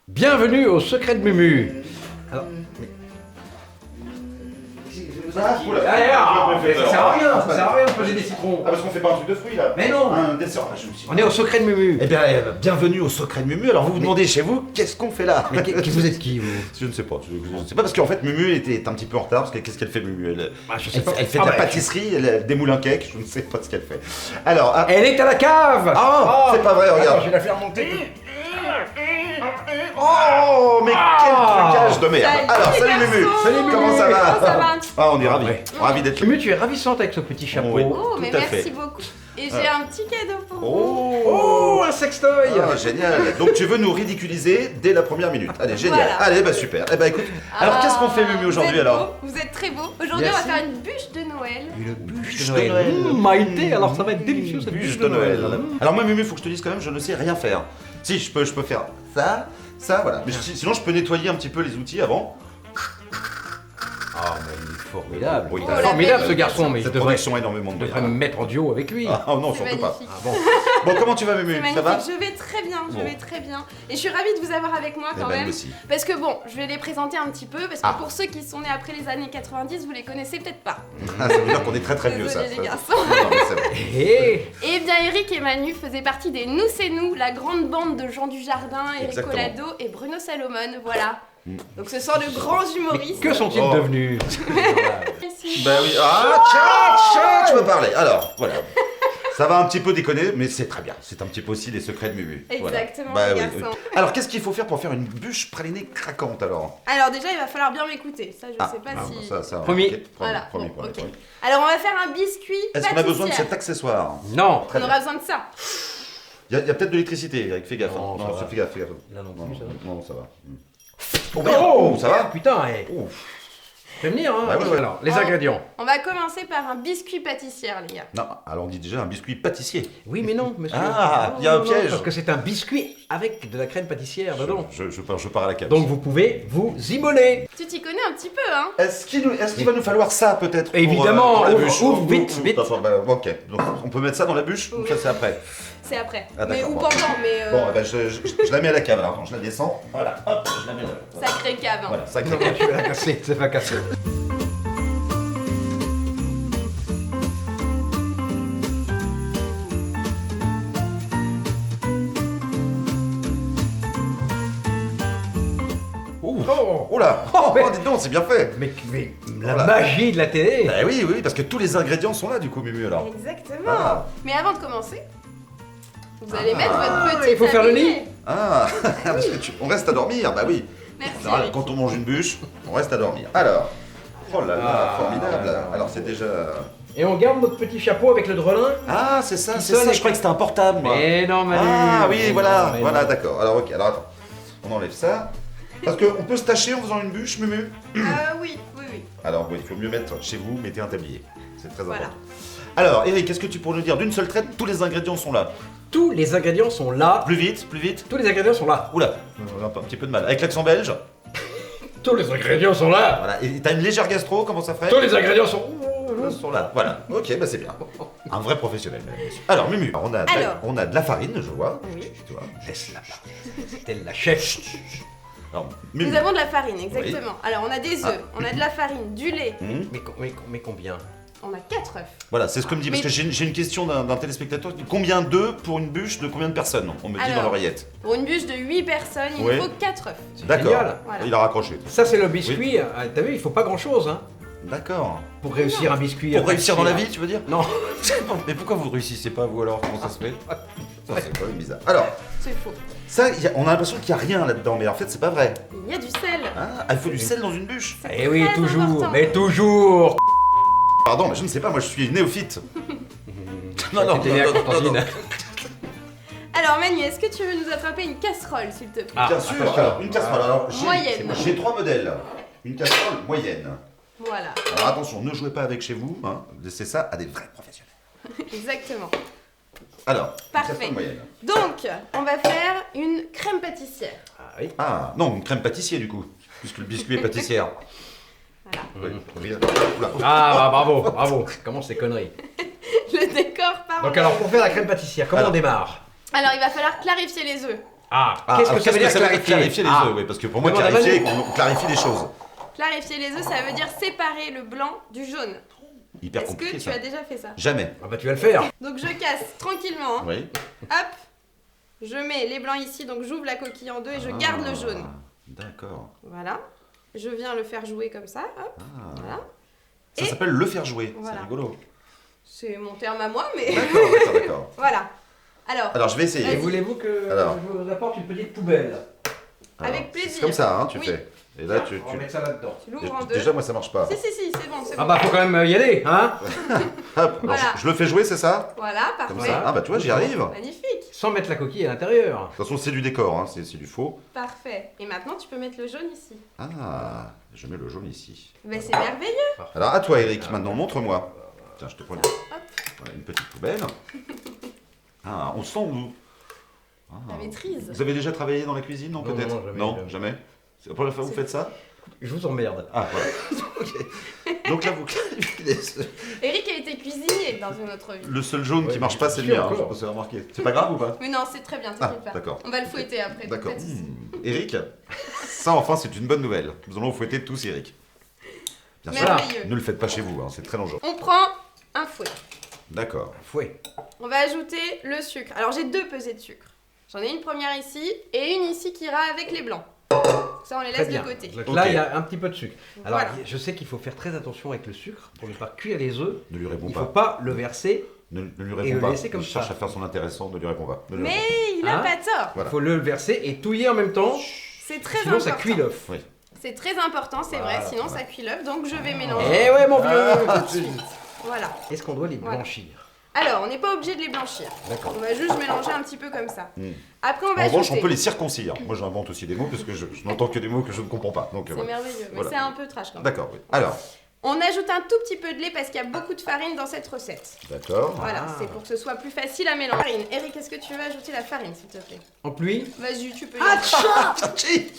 Bienvenue au secret de Mumu. Alors, ça sert à rien de poser des citrons. Ah, parce qu'on fait pas un truc de fruits là. Mais non. Un dessert. Ah, je me suis... On est au secret de Mumu. Eh bien, bienvenue au secret de Mumu. Alors vous vous demandez chez vous, qu'est-ce qu'on fait là? Mais vous êtes qui, vous? Je ne sais pas. Je ne sais pas parce qu'en fait Mumu était un petit peu en retard parce que qu'est-ce qu'elle fait Mumu? Je sais pas. Elle fait de la pâtisserie, elle démoule un cake. Je ne sais pas ce qu'elle fait. Alors. Elle est à la cave. Ah, c'est pas vrai. Regarde. Je vais la faire monter. Oh, mais quel trucage de merde. Alors, salut Mumu. Salut Mumu. Comment ça va? Comment ça va? Ah, on est ravis. Ouais. Ravis d'être là. Mumu, tu es ravissante avec ce petit chapeau. Oui. Oh, mais Tout à merci fait. beaucoup. Et j'ai un petit cadeau pour vous. Oh. Oh, un sextoy. Ah, génial. Donc tu veux nous ridiculiser dès la première minute. Allez, génial. Voilà. Allez, bah super. Eh bah écoute, alors Ah, qu'est-ce qu'on fait Mumu aujourd'hui vous êtes alors? beaux, vous êtes très beau. Aujourd'hui, on va Merci. faire une bûche de Noël. Une bûche de Noël. Maïté, alors ça va être délicieux cette Bûche de Noël. Alors moi Mumu, faut que je te dise quand même, je ne sais rien faire. Si, je peux faire ça, voilà. Mais sinon je peux nettoyer un petit peu les outils avant. Ah, mais il est formidable. Oui, Oh, t'as la Formidable belle ce garçon, mais je cette devrais production énormément de me mettre en duo avec lui. Ah non, C'est surtout pas. magnifique. Ah bon. Bon, comment tu vas Mumu? C'est Ça va? magnifique. Je vais très bien, Bon. je vais très bien. Et je suis ravie de vous avoir avec moi Eh quand ben, même. nous aussi. Parce que bon, je vais les présenter un petit peu. Parce que Ah. pour ceux qui sont nés après les années 90, vous les connaissez peut-être pas. Ah, ça veut dire qu'on est très très vieux ça. Désolée, les ça. garçons. Non, mais c'est vrai. Hé. Eh bien, Eric et Manu faisaient partie des Nous c'est nous, la grande bande de Jean Dujardin, Eric Exactement. Collado et Bruno Salomon. Voilà. Donc ce sont de grands humoristes. Que sont-ils Oh. devenus? Merci. Bah oui. Ah, tcha, je peux parler. Alors, voilà. Ça va un petit peu déconner, mais c'est très bien. C'est un petit peu aussi les secrets de Mumu. Voilà. Exactement, Bah les oui, garçons. oui. Alors, qu'est-ce qu'il faut faire pour faire une bûche pralinée craquante alors? Alors déjà, il va falloir bien m'écouter. Ça, je sais pas si... ça, Premier. ok, Voilà, premier, bon, premier, ok. premier. Alors on va faire un biscuit Est-ce qu'on a besoin de pâtissière. cet accessoire? Non. On aura besoin de ça. Il y a peut-être de l'électricité, Eric, fais gaffe. Non, ça va. fais gaffe, fais gaffe. Là non Non, plus, ça va. non, ça va. Oh, merde. Oh, ça va? Putain, Oh. Prévenir, hein. Bah ouais. Alors, les Oh. ingrédients. On va commencer par un biscuit pâtissière, les gars. Non, alors on dit déjà un biscuit pâtissier. Oui, mais non, monsieur. Ah, il y a un Non, piège. Parce que c'est un biscuit avec de la crème pâtissière dedans. Je pars à la cave. Donc vous pouvez vous immoler. Tu t'y connais un petit peu, hein? Est-ce qu'il va nous falloir ça peut-être pour, Évidemment, pour la ouvre, bûche ouvre, vite, vite. Enfin, bah, ok, donc on peut mettre ça dans la bûche ou Oui. ça c'est après? C'est après. Ah, mais d'accord, ou bon. pendant, mais Bon, eh ben, je la mets à la cave alors, attends, je la descends. Voilà, hop, je la mets là. sacré cave. Hein. Voilà, ça Non, crée. tu vas la casser, c'est pas cassé. Oh, Oh là, Oh, mais- dis donc, c'est bien fait. mais la Voilà. magie de la télé. Bah oui, oui, parce que tous les ingrédients sont là du coup, Mumu alors. Exactement. Ah. Mais avant de commencer, vous allez mettre votre petit il faut faire le tablier. nid. Ah, parce que on reste à dormir, bah oui. Merci. Alors, Eric. quand on mange une bûche, on reste à dormir. Alors, oh là là, Ah. formidable. Alors c'est déjà... Et on garde notre petit chapeau avec le drelin. Ah, c'est ça, Qui c'est sonne ça, et je crois que c'était un portable, moi. Mais non, Manu. Ah oui, Mais voilà, non, mais voilà, non. d'accord. Alors ok, alors attends. On enlève ça. Parce qu'on peut se tâcher en faisant une bûche, Mumu. Oui, oui, oui. Alors oui, il faut mieux mettre chez vous, mettez un tablier. C'est très Voilà. important. Alors, Eric, qu'est-ce que tu pourrais nous dire? D'une seule traite, tous les ingrédients sont là. Tous les ingrédients sont là. Plus vite, plus vite. Tous les ingrédients sont là. Oula, un petit peu de mal. Avec l'accent belge. Tous les ingrédients sont là. Voilà. Et t'as une légère gastro, comment ça ferait? Tous les ingrédients sont. Ils sont là. Voilà. Ok, bah c'est bien. Un vrai professionnel, mesdames et messieurs. Alors, Mumu, on a de la farine, je vois. Oui. Tu vois. Laisse-la. Telle la chef. Alors, Mumu. Nous avons de la farine, exactement. Alors on a des œufs, on a de la farine, du lait, Hum. Mais combien? on a 4 œufs. Voilà, c'est ce que me dit, parce Mais- que j'ai une question d'un téléspectateur. Combien d'œufs pour une bûche de combien de personnes? On me dit dans Alors. l'oreillette. Pour une bûche de 8 personnes, il Ouais. nous faut 4 œufs. D'accord. génial. Voilà. Il a raccroché. Ça, c'est le biscuit. Ah, t'as vu, il faut pas grand chose, hein. D'accord. Pour réussir un biscuit. Pour réussir dans la vie, tu veux dire? Non. Mais pourquoi vous réussissez pas, vous alors? Comment ça se fait? Ça, c'est quand même bizarre. Alors, C'est faux. ça, on a l'impression qu'il n'y a rien là-dedans, mais en fait, c'est pas vrai. Il y a du sel. Ah, il faut du sel dans une bûche. C'est Eh oui, très toujours. important. Mais toujours. Pardon, mais je ne sais pas, moi je suis néophyte. non, T'étais né à Constantine. Alors Manu, est-ce que tu veux nous attraper une casserole, s'il te plaît? Ah, Bien sûr, attention. alors, une casserole. Alors, Moyenne. j'ai 3 modèles. Une casserole moyenne. Voilà, Alors attention, ne jouez pas avec chez vous, hein. Laissez ça à des vrais professionnels. exactement. Alors, une Parfait. casserole moyenne. Donc, on va faire une crème pâtissière. Ah oui. Ah, non, une crème pâtissier du coup, puisque le biscuit est pâtissière. Voilà. Oui. Oula. Ah, bah, bravo, bravo. Comment ces conneries? Le décor part. Donc alors, pour faire la crème pâtissière, comment Alors. on démarre? Alors, il va falloir clarifier les œufs. Ah, Ah, qu'est-ce alors, que ça veut dire clarifier les Ah. œufs, oui, parce que pour moi, Demande à clarifier, Manu. on clarifie les choses. Clarifier les œufs, ça veut dire séparer le blanc du jaune. Hyper Est-ce compliqué que tu ça. as déjà fait ça? Jamais. Ah bah tu vas le faire. Donc je casse tranquillement. Hein. Oui. Hop, je mets les blancs ici, donc j'ouvre la coquille en deux et je garde le jaune. D'accord. Voilà. Je viens le faire jouer comme ça. Hop, voilà. Ça Et- s'appelle le faire jouer. Voilà. C'est rigolo. C'est mon terme à moi, mais D'accord. voilà. Alors, Alors je vais essayer. Et voulez-vous que Alors. je vous apporte une petite poubelle? avec plaisir. C'est comme ça, hein, tu Oui. fais. Et là, On va mettre ça là-dedans. Tu l'ouvres en deux. Déjà, moi, ça marche pas. Si, c'est bon, c'est Ah bon. bah faut quand même y aller, hein? Hop, alors, Voilà. je le fais jouer, c'est ça? Voilà, Comme parfait. ça. Ah bah tu vois, j'y arrive. De Magnifique, Sans mettre la coquille à l'intérieur. toute façon, c'est du décor, hein, c'est du faux. parfait. Et maintenant, tu peux mettre le jaune ici. Ah, je mets le jaune ici. Ben, c'est merveilleux. Alors à toi, Eric, maintenant, montre-moi. Tiens, je te prends voilà, une petite poubelle. Ah, on sent où? La maîtrise. Vous avez déjà travaillé dans la cuisine, non, Non, peut-être? non, jamais, Non, jamais. jamais. C'est la première fois que vous faites ça? Je vous emmerde. Ah, voilà. Ok. Donc là, vous clarifiez les œufs. Eric a été cuisinier dans une autre vie. Le seul jaune qui Ouais, marche pas, c'est le sûr, mien, hein, encore. je sais pas si vous avez remarqué. C'est pas grave ou pas? Mais non, c'est très bien, Ah, t'inquiète pas. d'accord. On va le fouetter après. D'accord. pas de soucis. Eric, ça enfin c'est une bonne nouvelle. Nous allons vous fouetter tous Eric. Bien sûr, Merveilleux. ne le faites pas chez vous, hein, c'est très dangereux. On prend un fouet. D'accord. Fouet. On va ajouter le sucre. Alors j'ai 2 pesées de sucre. J'en ai une première ici et une ici qui ira avec les blancs. Ça, on les Très laisse bien. de côté. Donc là, Ok. il y a un petit peu de sucre. Alors, Voilà. je sais qu'il faut faire très attention avec le sucre pour ne pas cuire les œufs. Ne lui réponds Il ne pas. faut pas le verser. Ne lui Et réponds le pas. laisser comme Il cherche ça. à faire son intéressant, ne lui réponds pas. Ne lui Mais réponds il a Hein pas tort. Voilà. Il faut le verser et touiller en même temps. C'est très Sinon, important. ça cuit l'œuf. Oui. C'est très important, c'est Voilà, vrai. Sinon, voilà. ça cuit l'œuf. Donc je vais mélanger. Eh ouais, mon vieux. Ah, Tout de suite. Voilà. Est-ce qu'on doit les Voilà. blanchir? Alors, on n'est pas obligé de les blanchir. D'accord. On va juste mélanger un petit peu comme ça. Mm. Après, on va En revanche, ajouter. on peut les circoncire. Moi, j'invente aussi des mots parce que je n'entends que des mots que je ne comprends pas. Donc, C'est voilà. merveilleux. Mais Voilà. c'est un peu trash quand même. D'accord, oui. Alors, On ajoute un tout petit peu de lait parce qu'il y a beaucoup de farine dans cette recette. d'accord. Voilà, Ah. c'est pour que ce soit plus facile à mélanger. Farine. Eric, est-ce que tu veux ajouter la farine, s'il te plaît? En pluie? Vas-y, tu peux y aller. Tchi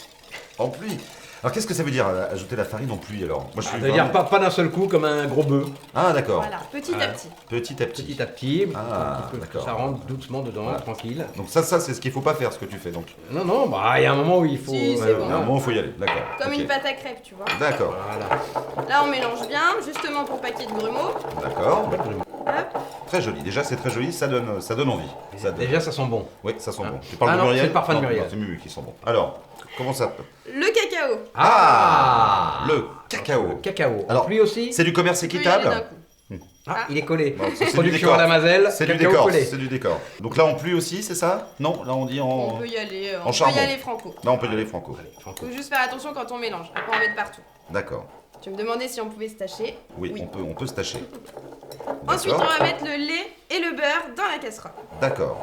En pluie. Alors, qu'est-ce que ça veut dire, ajouter la farine en pluie, alors? Moi, je suis C'est-à-dire vraiment- pas d'un seul coup comme un gros bœuf. Ah, d'accord. Voilà, petit à Voilà. petit. Petit à petit. Petit à petit, Ah, un petit peu, d'accord. ça rentre doucement dedans, Voilà. tranquille. Donc ça, c'est ce qu'il faut pas faire, ce que tu fais, donc. Non, non, bah il y a un moment où il faut. Si, c'est bon. À un moment, il faut y aller. D'accord. Comme Ok. une pâte à crêpes, tu vois. D'accord. Voilà. Là, on mélange bien, justement pour pas qu'il y ait de grumeaux. D'accord. Hop. Très joli. Déjà, c'est très joli. Ça donne envie. Ça donne- Déjà, ça sent bon. Oui, ça sent Ah. bon. Tu parles Ah de non, Muriel c'est le parfum de Non, Muriel. non, c'est Mumu qui sent bon. Alors, comment ça Le cacao. Ah, le cacao. Cacao. Alors, Lui aussi. C'est du commerce Tu peux y aller d'un équitable. coup. Ah, il est collé. Bon, ça, c'est du Production décor. à la Mazelle. C'est du cacao décor. collé. C'est du décor. Donc là, en pluie aussi, c'est ça Non, là, on dit On en. peut y aller, en on peut charbon. y aller franco. Là, on peut y aller franco. Allez, Franco. Faut juste faire attention quand on mélange, à pas en mettre partout. D'accord. Tu me demandais si on pouvait se tâcher. Oui, on peut se tâcher. Ensuite, on D'accord. va mettre le lait et le beurre dans la casserole. D'accord.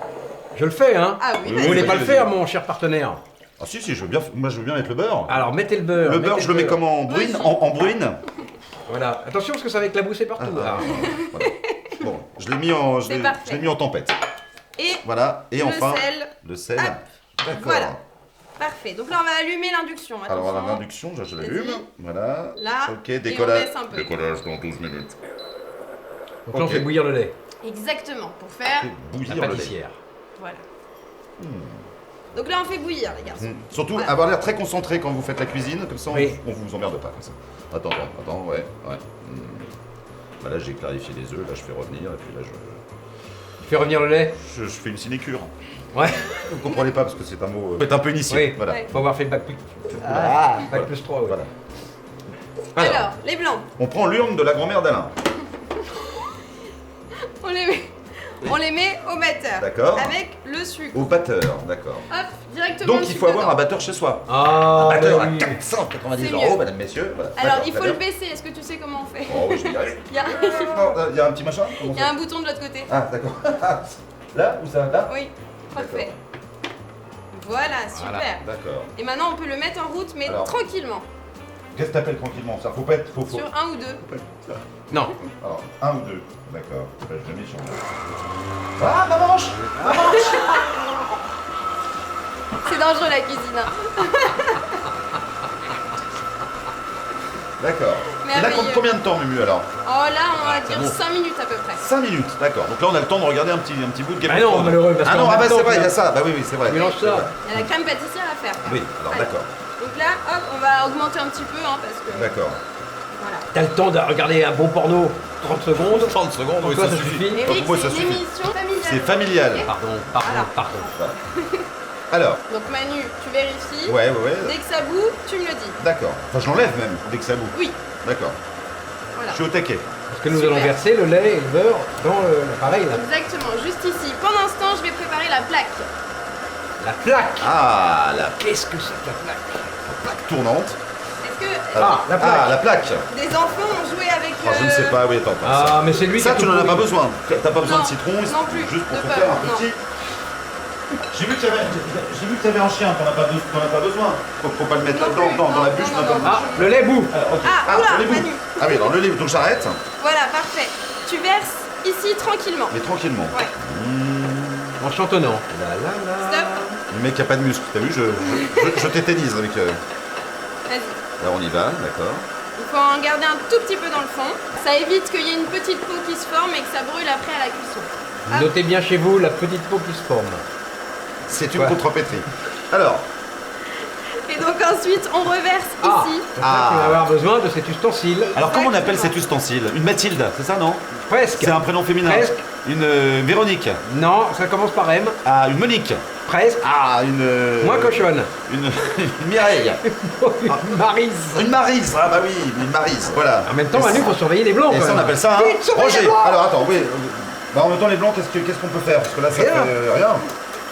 Je le fais, hein. Ah oui, Oui, Vous vas-y. voulez pas vas-y, le faire, vas-y. mon cher partenaire? Ah si, je veux bien. Moi, je veux bien mettre le beurre. Alors, mettez le beurre. Le beurre, mettez je le mets comment en bruine Vas-y. en bruine Voilà. Attention, parce que ça va éclabousser partout. Ah, Ah. voilà. Bon, je l'ai mis en, C'est parfait. je l'ai mis en tempête. Et Voilà. Et le enfin, sel. le sel. Hop. D'accord. Voilà. Parfait. Donc là, on va allumer l'induction. Alors, à Attention. l'induction, je l'allume. Vas-y. Voilà. Là, Ok, et on décollage. baisse un peu. Décollage dans 12 minutes. Donc là, on Ok. fait bouillir le lait. Exactement, pour faire. Fait La bouillir le lait. pâtissière. Voilà. Donc là, on fait bouillir, les garçons. Surtout, Voilà. avoir l'air très concentré quand vous faites la cuisine, comme ça, Oui. on vous emmerde pas. Comme ça. Attends, ouais. Bah là, j'ai clarifié les œufs, là, je fais revenir, et puis là, Tu fais revenir le lait? je fais une sinécure. Ouais. Vous comprenez pas, parce que c'est un mot. Faut être un peu initié. Oui. Voilà. Ouais. Faut avoir fait le bac plus. Ah, Bac plus 3, ouais. Voilà. Alors, les blancs, On prend l'urne de la grand-mère d'Alain. on les met au batteur. D'accord. Avec le sucre. Au batteur, d'accord. Hop, directement. Donc le il sucre faut avoir dedans. un batteur chez soi. Ah, Un batteur bah à oui. 490 C'est euros, mieux. mesdames, messieurs. Voilà. Alors, D'accord, il très faut le bien. baisser. Est-ce que tu sais comment on fait? Oh oui, je vais y arriver. Il y a, Non, il y a un petit machin Comment il y a ça un bouton de l'autre côté. Ah, d'accord. Là ou ça Là Oui, parfait. Voilà, super. Voilà. D'accord. Et maintenant, on peut le mettre en route, mais Alors. tranquillement. Qu'est-ce que t'appelles tranquillement ça? Faut pas être. Faut. Sur un ou deux. Faut pas être- ça. Non. Alors, un ou deux. D'accord. Bah, je le mets sur. Ah, ma manche C'est dangereux la cuisine. Hein. D'accord. Et là, Merveilleux. combien de temps, Mumu, alors? Oh là, on va c'est dire bon. 5 minutes à peu près. 5 minutes, d'accord. Donc là, on a le temps de regarder un petit bout de Game Ah of non, Thrones. malheureux, parce Ah qu'en non, même bah temps, c'est vrai, tu il y a as- ça. Bah oui, c'est vrai. Mélange C'est ça. vrai. Il y a la crème pâtissière à faire. Oui, alors Allez. d'accord. Donc là, hop, on va augmenter un petit peu, hein, parce que... D'accord. Voilà. T'as le temps de regarder un bon porno 30 secondes. 30 secondes, Pour oui, toi, ça ça suffit. suffit. Eric, Pour moi, ça c'est une suffit. émission familiale. C'est familial. Ok. Pardon, Voilà. pardon. Alors, Donc Manu, tu vérifies. ouais. Dès que ça bout, tu me le dis. D'accord. Enfin, je l'enlève même, dès que ça bout. Oui, D'accord. voilà. Je suis au taquet. Parce que nous Super. allons verser le lait et le beurre dans l'appareil là. Exactement, juste ici. Pendant ce temps, je vais préparer la plaque. La plaque. Ah, la Qu'est-ce que c'est que la plaque? plaque tournante. Est-ce que Ah, la plaque. Ah, la plaque. des enfants ont joué avec... Ah, je ne sais pas, oui, attends. Ah, mais c'est lui Ça, qui a tu tout n'en as pas pourri. besoin. T'as pas besoin Non, de citron, non plus, juste pour de te peur, faire un non. petit. J'ai vu que t'avais un chien, t'en as pas besoin. Faut pas le mettre Non là-dedans, plus, dans la non, bûche, non, n'importe non, où. Ah, le lait bout. Ok. Ah, oula, le lait bout. Manu. Ah oui, alors le lait, donc j'arrête, Voilà, parfait. Tu verses ici tranquillement. mais tranquillement. Ouais, En chantonnant. La la la. stop. Le mec a pas de muscle, t'as vu, je tétanise avec. Vas-y. Là on y va, d'accord. Il faut en garder un tout petit peu dans le fond. Ça évite qu'il y ait une petite peau qui se forme et que ça brûle après à la cuisson. Hop. Notez bien chez vous la petite peau qui se forme. C'est une Ouais. contrepétrie. Alors, Et donc ensuite, on reverse Ah, ici. c'est ça qu'on va avoir besoin de cet ustensile. alors comment on appelle Exactement. cet ustensile? Une Mathilde, c'est ça non? Presque. C'est un prénom féminin. Presque. Une Véronique. Non, ça commence par M. Ah, une Monique. Presque. Ah, une. Moins cochonne. Une, une Mireille. Une Maryse. Une Maryse. Ah bah oui, une Maryse. Voilà. En même temps, Et Manu, ça- faut surveiller les blancs. Et quand ça on même. appelle ça un Vite, surveille les Roger. blancs. Alors attends, oui. Bah en même temps les blancs, qu'est-ce qu'on peut faire? Parce que là ça Rien. fait rien.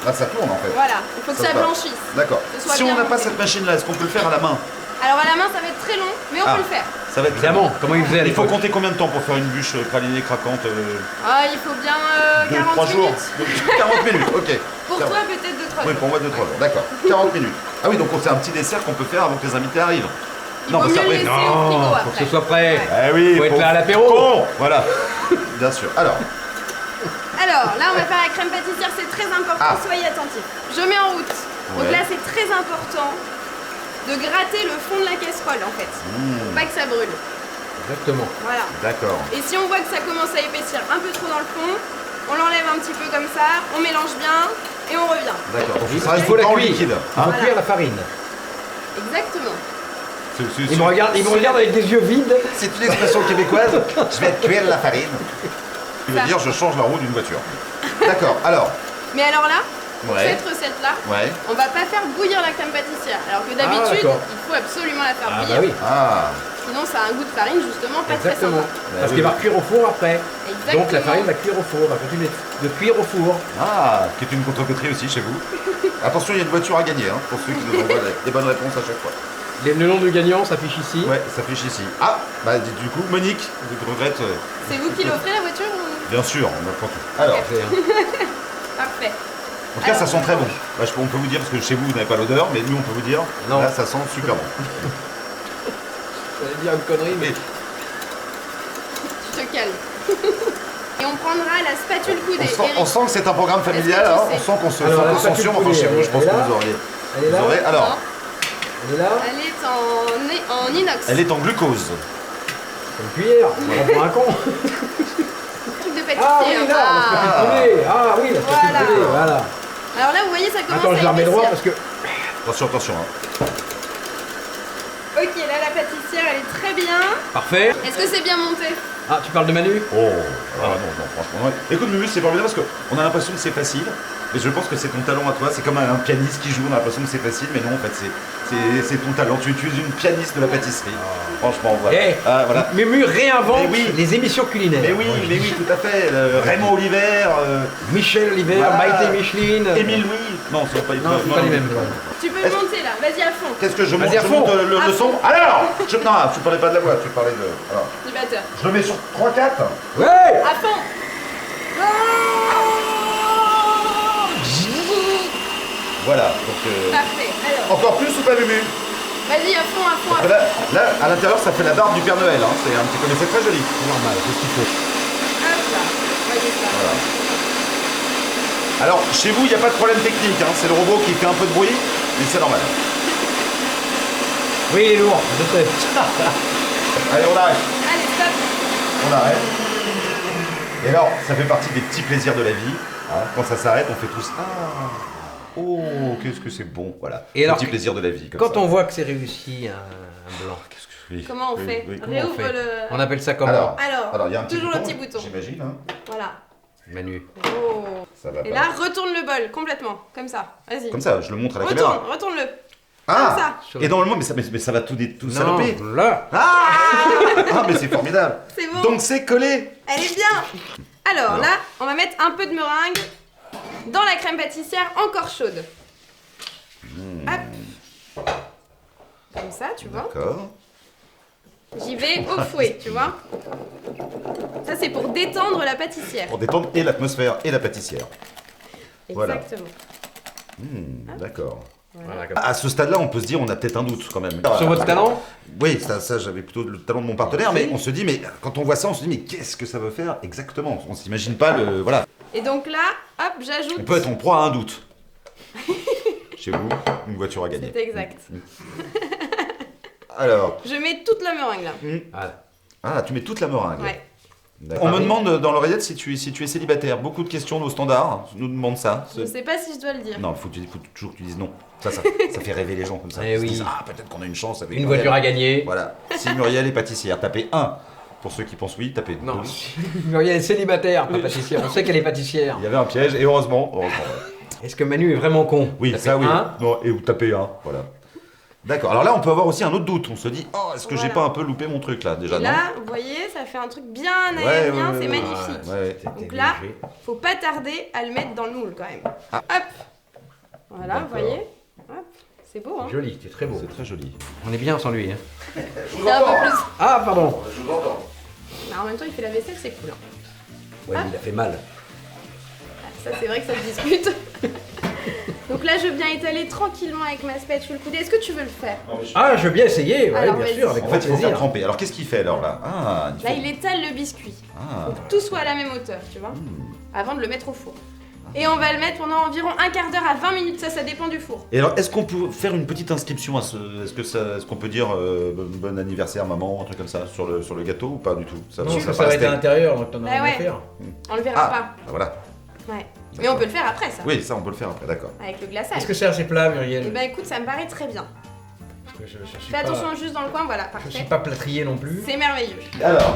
Là ça tourne en fait. Voilà, il faut que Ça ça se passe. blanchisse. D'accord. Que ce soit Si on bien n'a pas monté. cette machine là, est-ce qu'on peut le faire à la main? Alors à la main, ça va être très long, mais on Ah. peut le faire. Ça va être très Évidemment, bon. comment il faisait à Il faut l'époque. compter combien de temps pour faire une bûche pralinée craquante? Ah, il faut bien 2-3 40 jours. minutes. 40 minutes, ok. Pour toi, peut-être 2-3 Oui, jours. pour moi 2-3 jours, d'accord. 40 minutes. Ah oui, donc c'est un petit dessert qu'on peut faire avant que les invités arrivent. Il vaut mieux le laisser au frigo Non, après. faut que ce soit prêt. Ouais. Eh oui, Faut être là à l'apéro. Con, voilà. Bien sûr. Alors, Alors, là, on va faire la crème pâtissière, c'est très important, Ah. soyez attentifs. Je mets en route. Donc Ouais. là, c'est très important de gratter le fond de la casserole, en fait. Pour pas que ça brûle. Exactement. Voilà. d'accord. Et si on voit que ça commence à épaissir un peu trop dans le fond, on l'enlève un petit peu comme ça, on mélange bien et on revient. D'accord. Donc Il ça reste faut la tout le temps cuire. liquide. Il faut Voilà. cuire la farine. Exactement. Il me regarde avec des yeux vides. C'est une expression québécoise. Je vais cuire la farine. Tu veux Ça. dire je change la roue d'une voiture. D'accord. Alors, Mais alors là, pour Ouais. cette recette-là, ouais. on va pas faire bouillir la crème pâtissière. Alors que d'habitude, d'accord. il faut absolument la faire Ah bouillir. bah oui. Ah, Sinon, ça a un goût de farine justement pas Exactement. très sympa. Parce oui, qu'elle va oui. cuire au four après. Exactement. Donc la farine va cuire au four, va continuer de cuire au four. ah, qui est une contrepétrie aussi chez vous. Attention, il y a une voiture à gagner, hein, pour ceux qui nous envoient des bonnes réponses à chaque fois. Le nom du gagnant s'affiche ici. Ouais, ça s'affiche ici. Ah, bah du coup, Monique, je regrette. C'est vous qui l'offrez la voiture ou... Bien sûr, on apprend tout. Alors, C'est, Parfait. en tout cas, ça Alors, sent très bon. Bah, on peut vous dire, parce que chez vous, vous n'avez pas l'odeur, mais nous, on peut vous dire, Non. là, ça sent super bon. J'allais dire une connerie, mais. Tu te calmes. Et on prendra la spatule coudée. Eric, On sent que c'est un programme familial, Est-ce que tu hein, on sais sent qu'on se Alors, la censure, spatule enfin chez vous, je pense coulée, que elle est vous là. auriez. Elle est là. Vous aurez- alors, non, Elle est là. elle est en inox. elle est en glucose. Comme une cuillère. On prend un con. Truc de pâtissier. Ah oui, hein. là, la Ah. spatule coulée. Ah oui, la spatule Voilà. coulée. Voilà. Alors là, vous voyez, ça commence Attends, à je la remets épaissir. droit parce que. Attention, attention. Hein. Ok, là, la pâtissière, elle est très bien. Parfait. Est-ce que c'est bien monté? Ah, tu parles de Manu? Oh, ah non, franchement. Ouais. Écoute, Mumu, c'est pas bien parce qu'on a l'impression que c'est facile, mais je pense que c'est ton talent à toi. C'est comme un pianiste qui joue, on a l'impression que c'est facile, mais non, en fait, c'est ton talent. Tu es une pianiste de la pâtisserie. Franchement, voilà. Eh, Ah, voilà. Mumu réinvente Mais oui. les émissions culinaires. Mais oui, tout à fait. Raymond Oliver, Michel Oliver, Voilà. Maïté Micheline. Émile Louis. Non, c'est pas, Non, c'est pas les mêmes. Tu peux Est-ce- monter là, vas-y à fond. Qu'est-ce que je monte? Vas-y, à Je fond. monte le À son. fond. Alors non, tu parlais pas de la voix, tu parlais de. Alors, Du batteur. je le mets sur 3-4. Ouais. À fond. Voilà, donc. Parfait. Alors, Encore plus ou pas, Mumu? vas-y à fond, à fond, à Parce fond. que là, à l'intérieur, ça fait la barbe du Père Noël. Hein. C'est un petit peu, mais c'est très joli. C'est normal, c'est ce qu'il faut. Hop là. Voyez ça. Voilà. Alors, chez vous, il n'y a pas de problème technique. Hein. C'est le robot qui fait un peu de bruit, mais c'est normal. Oui, il est lourd, je sais. Allez, on arrête. Allez, stop. On arrête. Et alors, ça fait partie des petits plaisirs de la vie. Hein. Quand ça s'arrête, on fait tous ah. Oh, qu'est-ce que c'est bon, voilà. Et alors, petit plaisir de la vie. Comme Quand ça. on voit que c'est réussi un blanc, Qu'est-ce que oui, Comment on oui, fait oui. comment on Réouvre fait le... On appelle ça comment Alors, il y a un petit toujours bouton, le petit bouton. J'imagine. Hein. Voilà. Manu. Oh. Ça va Et pas. là, retourne le bol, complètement. Comme ça. Vas-y. Comme ça, je le montre à la caméra. Retourne-le. Ah Comme Et normalement, mais ça va tout saloper. Non, là. Ah, mais c'est formidable. C'est bon. Donc c'est collé. Elle est bien. Alors là, on va mettre un peu de meringue dans la crème pâtissière encore chaude. Hop. Comme ça, tu vois. D'accord. J'y vais au fouet, tu vois. Ça, c'est pour détendre la pâtissière. Pour détendre et l'atmosphère et la pâtissière. Voilà. Exactement. D'accord. Voilà, comme À ce stade-là, on peut se dire, on a peut-être un doute quand même. Sur votre talent Oui, ça j'avais plutôt le talent de mon partenaire, mais on se dit, mais quand on voit ça, on se dit, mais qu'est-ce que ça veut faire exactement? On s'imagine pas le. Voilà. Et donc là, hop, j'ajoute. On peut être en proie à un doute. Chez vous, une voiture à gagner. C'est exact. Alors, Je mets toute la meringue là. Voilà. ah, tu mets toute la meringue. Ouais. D'accord. On me demande dans l'oreillette si tu es célibataire. Beaucoup de questions, nos standards nous demandent ça. Je sais pas si je dois le dire. Non, il faut toujours que tu dises non. Ça fait rêver les gens comme ça. Eh Ils se oui. disent, ah, peut-être qu'on a une chance avec Une Muriel. voiture à gagner. Voilà. Si Muriel est pâtissière, tapez 1. Pour ceux qui pensent oui, tapez 2. Non, Muriel est célibataire, pas pâtissière. On sait qu'elle est pâtissière. Il y avait un piège, et heureusement. ouais. Est-ce que Manu est vraiment con? Oui, Ça ça fait oui. un. Non, et vous tapez 1. Voilà. D'accord. Alors là, on peut avoir aussi un autre doute. On se dit, oh, est-ce que j'ai Voilà. pas un peu loupé mon truc là déjà? Et là, vous voyez, ça fait un truc bien Ouais, aérien, ouais, c'est ouais, magnifique. Ouais. Donc là, faut pas tarder à le mettre dans le moule quand même. Ah. Hop. Voilà, vous D'accord. voyez. Hop. C'est beau, hein. Joli, c'est très beau. C'est très joli. On est bien sans lui. Hein. C'est un peu plus. Ah, pardon. Je vous entends. Mais en même temps, il fait la vaisselle, c'est cool. Hein. Ouais, mais il a fait mal. Ça, c'est vrai que ça se discute. Donc là, je viens étaler tranquillement avec ma spatule coudée. Est-ce que tu veux le faire? Ah, je veux bien essayer, ouais, Alors, bien vas-y. sûr, avec En grand fait, il faut faire plaisir. tremper. Alors qu'est-ce qu'il fait alors là? Ah, Là, il étale le biscuit. Ah. Pour que tout soit à la même hauteur, tu vois, avant de le mettre au four. Et on va le mettre pendant environ un quart d'heure à 20 minutes, ça dépend du four. Et alors, est-ce qu'on peut faire une petite inscription à ce. Est-ce qu'on peut dire bon anniversaire maman, un truc comme ça, sur le gâteau ou pas du tout? Ça, Non, ça ça, va ça va être rester. à l'intérieur, donc t'en as Bah rien à ouais. faire. On le verra Ah, pas. bah voilà. Ouais. Mais on peut le faire après, ça. Oui, ça on peut le faire après, d'accord. Avec le glaçage. Est-ce que c'est assez plat, Eh Muriel? ben écoute, ça me paraît très bien. Parce que je suis Fais pas- attention juste dans le coin, voilà, Je suis parfait. pas plâtrier non plus. C'est merveilleux.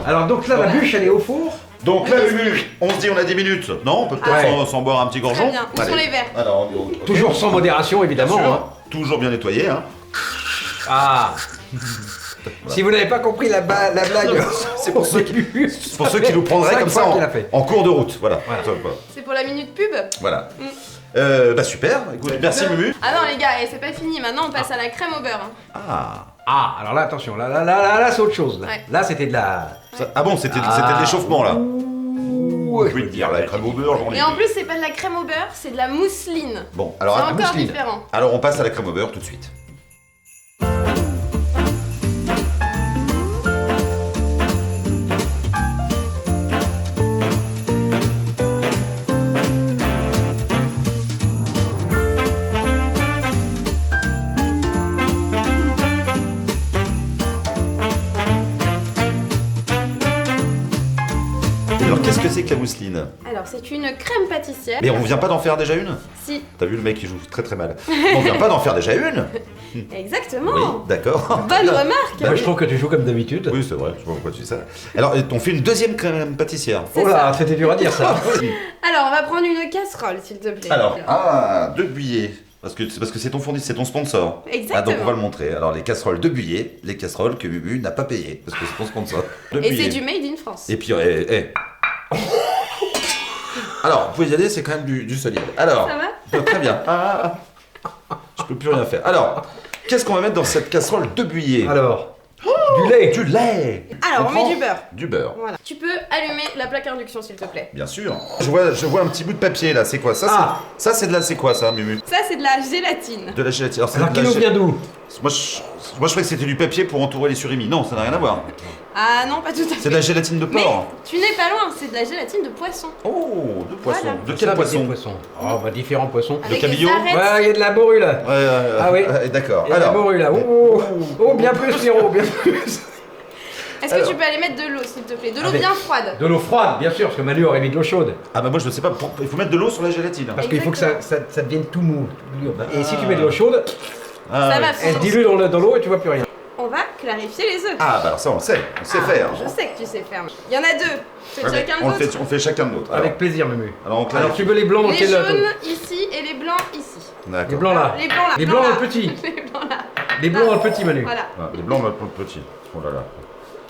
Alors, Donc là, la bûche, elle est au four. donc là, Mumu, on se dit on a 10 minutes. Non, on peut peut-être Ouais. s'en boire un petit gorgeon. Très bien. Où Allez. sont les verres? Alors, Toujours sans modération, bien évidemment. sûr, Hein. toujours bien nettoyé. Hein. Ah. Si vous n'avez pas compris la blague, C'est pour ceux qui- Pour ceux qui nous prendraient Cinq comme ça fois qu'il a fait. en cours de route. Voilà. Voilà. C'est pour la minute pub? Voilà. Bah super. Écoute, merci Mumu. Ah non, les gars, c'est pas fini. Maintenant, on passe à la crème au beurre. Hein. Ah. Ah, alors là, attention, là, c'est autre chose. Là, Ouais. là c'était de la. Ah bon, c'était de l'échauffement là. Ouh, Je peux te dire la crème au beurre, j'en ai Et en vu. plus, c'est pas de la crème au beurre, c'est de la mousseline. Bon, C'est alors encore mousseline. différent. Alors on passe à la crème au beurre tout de suite. Alors qu'est-ce que c'est que la mousseline? Alors, c'est une crème pâtissière. Mais on vient pas d'en faire déjà une? Si, T'as vu le mec qui joue très très mal. On vient pas d'en faire déjà une? exactement. Oui, d'accord. Bonne remarque. Bah, je trouve que tu joues comme d'habitude. Oui, c'est vrai, je vois pourquoi tu dis ça. Alors, on fait une deuxième crème pâtissière. C'est Oh là, c'était dur à dire ça. Alors, on va prendre une casserole, s'il te plaît. Alors, de Buyer. Parce que c'est ton fournisseur, c'est ton sponsor. Exactement. Ah, donc on va le montrer. Alors, les casseroles de Buyer, les casseroles que Mumu n'a pas payées. Parce que c'est ton sponsor. De Et Buyer. c'est du made in France. Et puis, Alors, vous pouvez y aller, c'est quand même du solide. Alors, Ça va? très bien. Je peux plus rien faire. Alors, qu'est-ce qu'on va mettre dans cette casserole de Buyer? Alors, du lait. Du lait. Alors, on met prend du beurre. Du beurre. Voilà. Tu peux allumer la plaque induction, s'il te plaît. Bien sûr. Je vois un petit bout de papier là, c'est quoi ça? Ah. C'est quoi ça, Mumu? Ça, c'est de la gélatine. De la gélatine. c'est Alors, de qui la nous gé- vient d'où? Moi je croyais que c'était du papier pour entourer les surimi. Non, ça n'a rien à voir. Ah non, pas tout à fait. C'est de la gélatine de Mais porc. tu n'es pas loin, c'est de la gélatine de poisson. Oh, de poisson. Voilà. De Ça, quel avec des poisson? poissons. Oh, bah, différents poissons. Avec cabillaud? des arêtes. Ouais, il y a de la morue là. Ouais, Ah oui. d'accord. Il y a de la Alors, morue là. Oh, bien plus, Niro, bien plus. Est-ce que Alors. tu peux aller mettre de l'eau, s'il te plaît? De l'eau Avec- bien froide. De l'eau froide, bien sûr, parce que Manu aurait mis de l'eau chaude. Ah bah moi je ne sais pas, il faut mettre de l'eau sur la gélatine. Parce qu'il faut que ça devienne tout mou. tout dur. Et si tu mets de l'eau chaude, Ah, Ça va, elle Fonce. dilue dans l'eau et tu vois plus rien. On va clarifier les œufs. Ah bah alors ça on sait faire. Je sais que tu sais faire. Il y en a deux. Tu veux Ouais, chacun on, d'autre? le fait chacun de l'autre. Alors, Avec plaisir, Manu. alors on Alors clarifie. tu veux les blancs dans Les quel jaunes ici et les blancs ici. Les D'accord. blancs là. Les blancs là. Les blancs dans là. le petit. Les blancs là. Les blancs dans le petit, Manu. Voilà. Ah, les blancs dans le petit. Oh là là.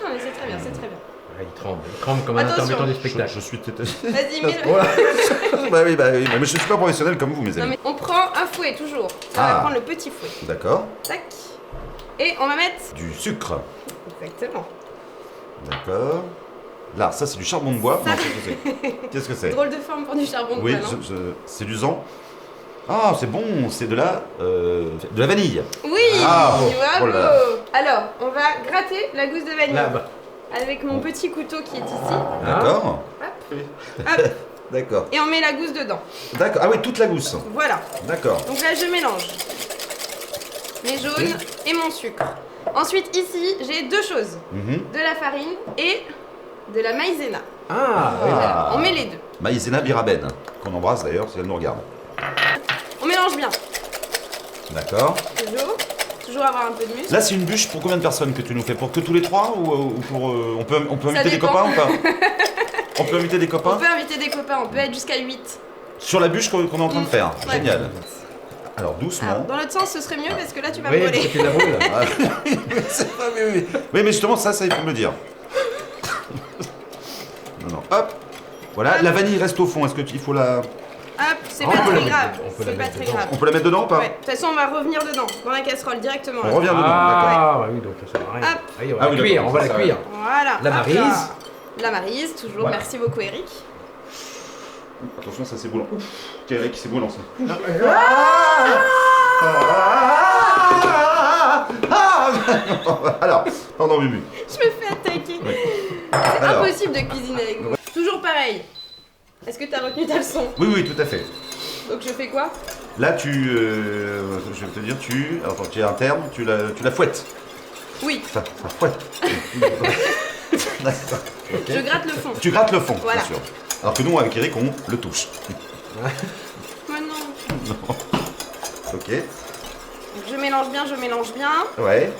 Non mais c'est très bien, c'est très bien. Ah, il tremble comme un Attention. intermittent du Je, spectacle. je suis tétanisé. Vas-y, mets-le. Voilà. bah oui, mais je suis pas professionnel comme vous mes Non amis. mais on prend un fouet toujours. On va Ah. prendre le petit fouet. D'accord. Tac. Et on va mettre. Du sucre. Exactement. D'accord. Là, ça c'est du charbon de bois. Ça- Non, qu'est-ce que c'est? Qu'est-ce que c'est? Drôle de forme pour du charbon de Oui, bois, non c'est du zan. Ah, c'est bon, c'est de la vanille. Oui. Ah, Bravo. oh là là. Alors, on va gratter la gousse de vanille Là, bah. avec mon petit couteau qui est ici. D'accord. Hop. D'accord. Et on met la gousse dedans. D'accord. Ah oui, toute la gousse. Voilà. D'accord. Donc là, je mélange mes jaunes et mon sucre. Ensuite, ici, j'ai deux choses. Mhm. De la farine et de la maïzena. Ah, oui. Voilà, on met les deux. Maïzena Biraben, qu'on embrasse d'ailleurs si elle nous regarde. On mélange bien. D'accord. Toujours avoir un peu de muscle. Là, c'est une bûche pour combien de personnes que tu nous fais? Pour que tous les trois ou pour on peut Ça inviter des dépend. copains ou pas? On peut inviter des On copains peut inviter des copains, on peut être jusqu'à 8. sur la bûche qu'on est en train de faire. Ouais. Génial. Alors doucement. Alors, dans l'autre sens, ce serait mieux parce que là, tu vas Oui, me parce que brûler. tu la brûles. Ah, c'est pas- oui. Oui, mais justement, ça, il faut me le dire. Non. Hop. Voilà, la vanille reste au fond. Est-ce qu'il faut la. Hop, c'est On pas peut la très mettre grave. dedans, on peut la C'est pas mettre très dedans. grave. On peut la mettre dedans ou pas? Ouais, de toute façon, on va revenir dedans, dans la casserole directement. On là. revient dedans, d'accord. Ah, bah oui, donc ça sert à rien. Hop. Allez, on Ah va oui, la cuire, d'accord, on va ça la sert à cuire. Voilà. La hop maryse. là. La maryse, toujours. Voilà. Merci beaucoup, Eric. Attention, ça c'est boulant. Ouf, Eric, c'est boulant ça. Alors, pardon, Mumu. Je me fais attaquer. Oui. C'est Alors. impossible de cuisiner avec vous. Toujours pareil. Est-ce que t'as retenu ta leçon? Oui, tout à fait. Donc je fais quoi? Là, je vais te dire, alors, tu as un terme, tu la fouettes. Oui, Ça fouette. D'accord. Ok. je gratte le fond. Tu grattes le fond, Voilà. bien sûr. Alors que nous, avec Eric, on le touche. Maintenant, Ok. je mélange bien. Ouais.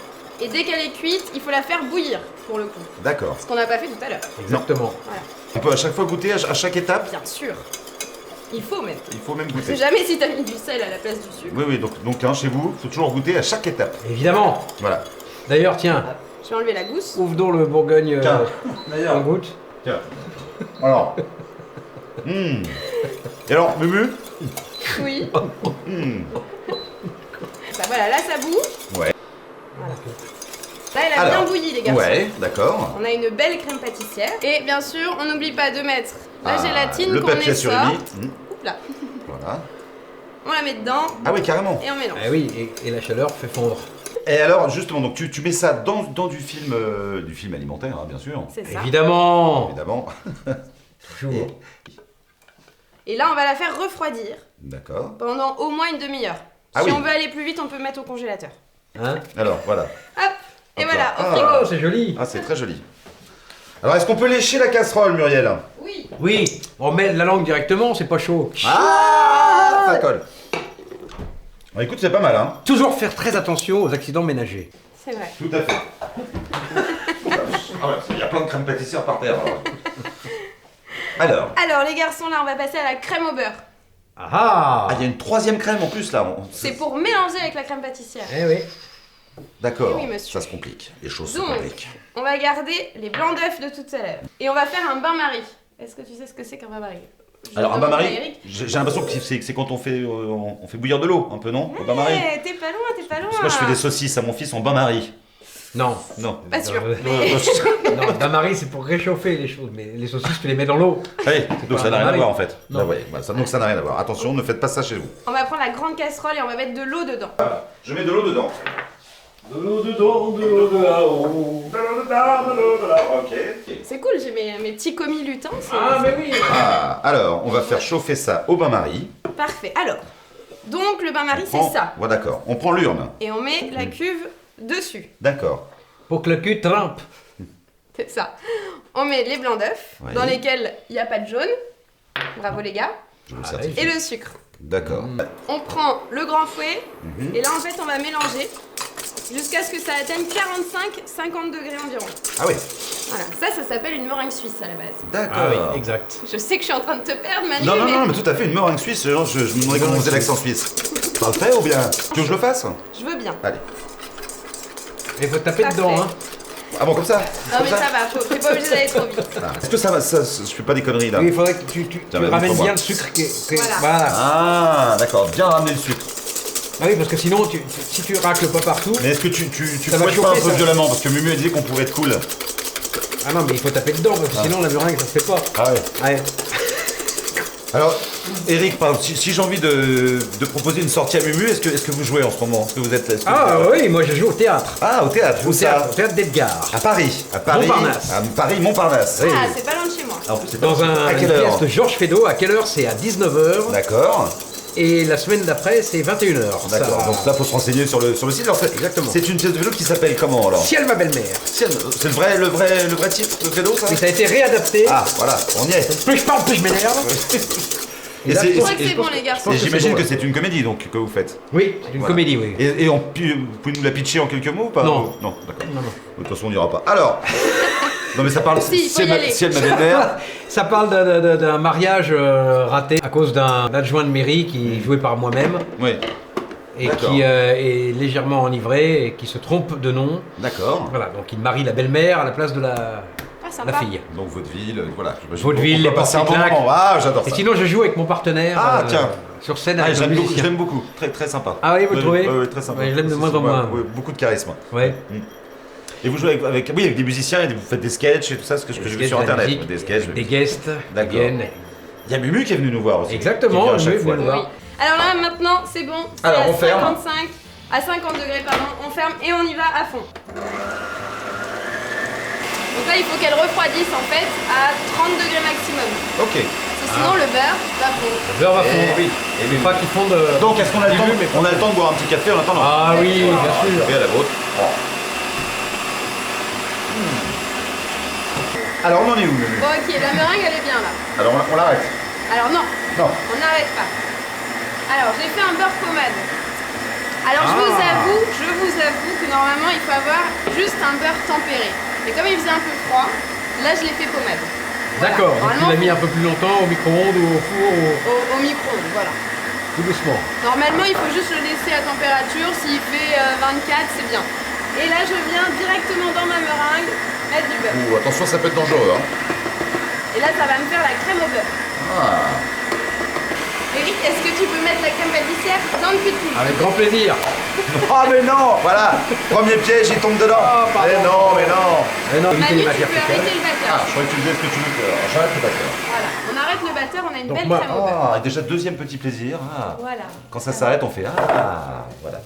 Et dès qu'elle est cuite, il faut la faire bouillir, pour le coup. D'accord. Ce qu'on n'a pas fait tout à l'heure. Exactement. Voilà. On peut à chaque fois goûter à chaque étape. Bien sûr. Il faut même. Il faut même C'est goûter. jamais si t'as mis du sel à la place du sucre. Oui, donc hein, chez vous, il faut toujours goûter à chaque étape. Évidemment. Voilà. D'ailleurs, tiens, Je vais enlever la gousse. ouvre donc le Bourgogne Tiens. en goutte. Tiens. Alors. Et alors, Mumu. Oui. Hmm. Ça, voilà, là ça bout. Ouais. Voilà. Là elle a Alors. bien bouilli les garçons. Ouais, d'accord. On a une belle crème pâtissière. Et bien sûr, on n'oublie pas de mettre la Ah, gélatine le qu'on papier essore. surimi. Oups là. Voilà. On la met dedans Ah oui, carrément. et on mélange. Ah oui, et la chaleur fait fondre. Et alors, justement, donc tu mets ça dans du film alimentaire, hein, bien sûr. C'est ça. Évidemment. Évidemment. Toujours. Et- Et là, on va la faire refroidir D'accord. pendant au moins une demi-heure. Ah Si oui. on veut aller plus vite, on peut mettre au congélateur. Hein? Alors, voilà. Hop. Et Hop voilà, là. au Ah. frigo. Oh, c'est joli. Ah, c'est très joli. Alors, est-ce qu'on peut lécher la casserole, Muriel? Oui. Oui, on met la langue directement, c'est pas chaud. Ah, ça colle. Bon, écoute, c'est pas mal, hein. Toujours faire très attention aux accidents ménagers. C'est vrai. Tout à fait. Ah ouais, il y a plein de crème pâtissière par terre. Alors. Alors les garçons, là, on va passer à la crème au beurre. Ah Ah, il y a une troisième crème en plus là. C'est pour mélanger avec la crème pâtissière. Eh oui. D'accord. Eh oui, monsieur. Ça se complique. Les choses se Donc, compliquent. on va garder les blancs d'œufs de tout à l'heure. Et on va faire un bain-marie. Est-ce que tu sais ce que c'est qu'un bain-marie? Je Alors, un demande à bain-marie, Eric. j'ai l'impression que c'est quand on fait bouillir de l'eau, un peu, non? Au bain-marie. Eh, t'es pas loin, t'es pas loin. Parce que moi, je fais des saucisses à mon fils en bain-marie. Non. Non. Pas sûr. Non, le bain-marie c'est pour réchauffer les choses, mais les saucisses tu les mets dans l'eau. Allez, donc pas ça un n'a rien à bain-marie. voir en fait. Non. Bah ouais, bah ça, donc ça n'a rien à voir. Attention, ne faites pas ça chez vous. On va prendre la grande casserole et on va mettre de l'eau dedans. Je mets de l'eau dedans. De l'eau dedans, de l'eau de là-haut. De l'eau dedans, de l'eau dedans. Ok. C'est cool, j'ai mes petits commis lutins. c'est- Ah mais oui. Ah, alors, on va faire chauffer ça au bain-marie. Parfait. Alors, donc le bain-marie, On prend- c'est ça. Ouais, d'accord. On prend l'urne. Et on met la cuve dessus. D'accord. Pour que le cul trempe. C'est ça. On met les blancs d'œufs, Oui. dans lesquels il n'y a pas de jaune. Bravo les gars. Je vous le Ah, certifie. Et le sucre. D'accord. On prend le grand fouet, Mhm. et là en fait on va mélanger jusqu'à ce que ça atteigne 45-50 degrés environ. Ah oui, Voilà, ça s'appelle une meringue suisse à la base. d'accord. Ah oui, exact. Je sais que je suis en train de te perdre, Manu, Non, non, mais non, mais tout à fait, une meringue suisse, genre, je me demandais comment on faisait l'accent suisse. T'as fait ou bien tu veux que je le fasse? je veux bien. Allez. Il faut taper Parfait. dedans, hein. Ah bon, comme ça? Non Comme mais ça va, t'es pas obligé d'aller trop vite. Ah, est-ce que ça va, ça, je fais pas des conneries là? Oui, il faudrait que tu Tiens, vas-y, ramènes montre-moi. bien le sucre. Voilà. Voilà. Ah, d'accord, bien ramener le sucre. Ah oui, parce que sinon, si tu racles pas partout. Mais est-ce que tu Ça va fouettes pas un chauffer, peu ça. violemment? Parce que Mumu a dit qu'on pouvait être cool. Ah non, mais il faut taper dedans, parce que sinon la meringue ça se fait pas. Ah ouais. Ouais. Alors, Eric, par exemple, si j'ai envie de proposer une sortie à Mumu, est-ce que vous jouez en ce moment? Est-ce que vous êtes... est-ce que Ah vous- oui, moi je joue au théâtre. Ah, au théâtre, où ça? Au théâtre d'Edgar. À Paris. À Paris. Montparnasse. À Paris, Montparnasse. Ah, c'est pas loin de chez moi. Ah, en plus, c'est Dans pas- à une quelle heure? pièce de Georges Feydeau. À quelle heure? C'est à 19h. D'accord. Et la semaine d'après, c'est 21h. D'accord. Donc là, faut se renseigner sur le site. Alors, Exactement. C'est une pièce de vélo qui s'appelle comment alors? Ciel ma belle-mère. C'est le vrai titre de vélo, ça? Et ça a été réadapté. Ah, voilà, on y est. Plus je parle, plus je m'énerve. Et là, c'est- Je crois que et- c'est bon les garçons. Et pense que j'imagine c'est bon, que c'est une comédie donc que vous faites. Oui, c'est une Voilà. comédie, oui. Et vous pouvez nous la pitcher en quelques mots ou pas? Non. Non, d'accord. Non, non. De toute façon, on n'ira pas. Alors. Non mais ça parle. Si, il faut y aller. Si elle m'avait l'air. Ça parle d'un mariage raté à cause d'un adjoint de mairie qui est joué par moi-même Oui. et D'accord. qui est légèrement enivré et qui se trompe de nom. D'accord. Voilà, donc il marie la belle-mère à la place de la Ah, sympa. fille. Donc vaudeville, voilà. Vaudeville, on peut les passer un bon porte-claques. moment. Ah, j'adore Et ça. sinon, je joue avec mon partenaire Ah, tiens. sur scène Ah, avec un j'aime beaucoup, musicien. j'aime beaucoup. Très très sympa. Ah oui, vous le trouvez? Oui, très sympa. Ouais, je l'aime de C'est moins en sympa. moins. Ouais, beaucoup de charisme. Ouais. Et vous jouez avec des musiciens et vous faites des sketchs et tout ça, ce que j'ai vu sur de la internet. musique, Des sketchs. des guests qui D'accord. viennent. Il y a Mumu qui est venu nous voir aussi. Exactement, Qui vient à chaque Mumu fois. vient nous voir. Oui. Alors là maintenant c'est bon. C'est Alors, à on ferme. 55, à 50 degrés pardon. On ferme et on y va à fond. Donc là il faut qu'elle refroidisse en fait à 30 degrés maximum. Ok. Parce que sinon le beurre va fondre. Le beurre va Eh fondre. oui. Et mais pas qu'ils fondent. Donc est-ce qu'on a le temps mais On a le temps de boire un petit café en attendant. Ah oui, bien sûr. Et à la vôtre. Oh. Alors on en est où Mumu? Bon ok, la meringue elle est bien là. Alors on l'arrête. Alors non, Non. on n'arrête pas. Alors j'ai fait un beurre pommade. Alors je vous avoue que normalement il faut avoir juste un beurre tempéré. Mais comme il faisait un peu froid, là je l'ai fait pommade. Voilà. D'accord, donc tu Normalement, l'as mis un peu plus longtemps au micro-ondes ou au four ou au micro-ondes, voilà. tout doucement. Normalement il faut juste le laisser à température, s'il fait 24 c'est bien. Et là je viens directement dans ma meringue mettre du beurre. Ouh, attention, ça peut être dangereux. Hein. Et là ça va me faire la crème au beurre. Ah. Eric, est-ce que tu peux mettre la crème pâtissière dans le puits? Avec grand plaisir. Ah mais non. Voilà. Premier piège, il tombe dedans. pardon. Mais non, mais non. Non, éviter Manu, les tu matières peux fécales. arrêter le Ah, batteur. je croyais que tu disais ce que tu veux faire. Alors, j'arrête le batteur. Voilà, on arrête le batteur, on a une Donc belle moi- crème au beurre. Ah, et déjà deuxième petit plaisir. Ah. Voilà. Quand ça s'arrête, on fait ah. Voilà.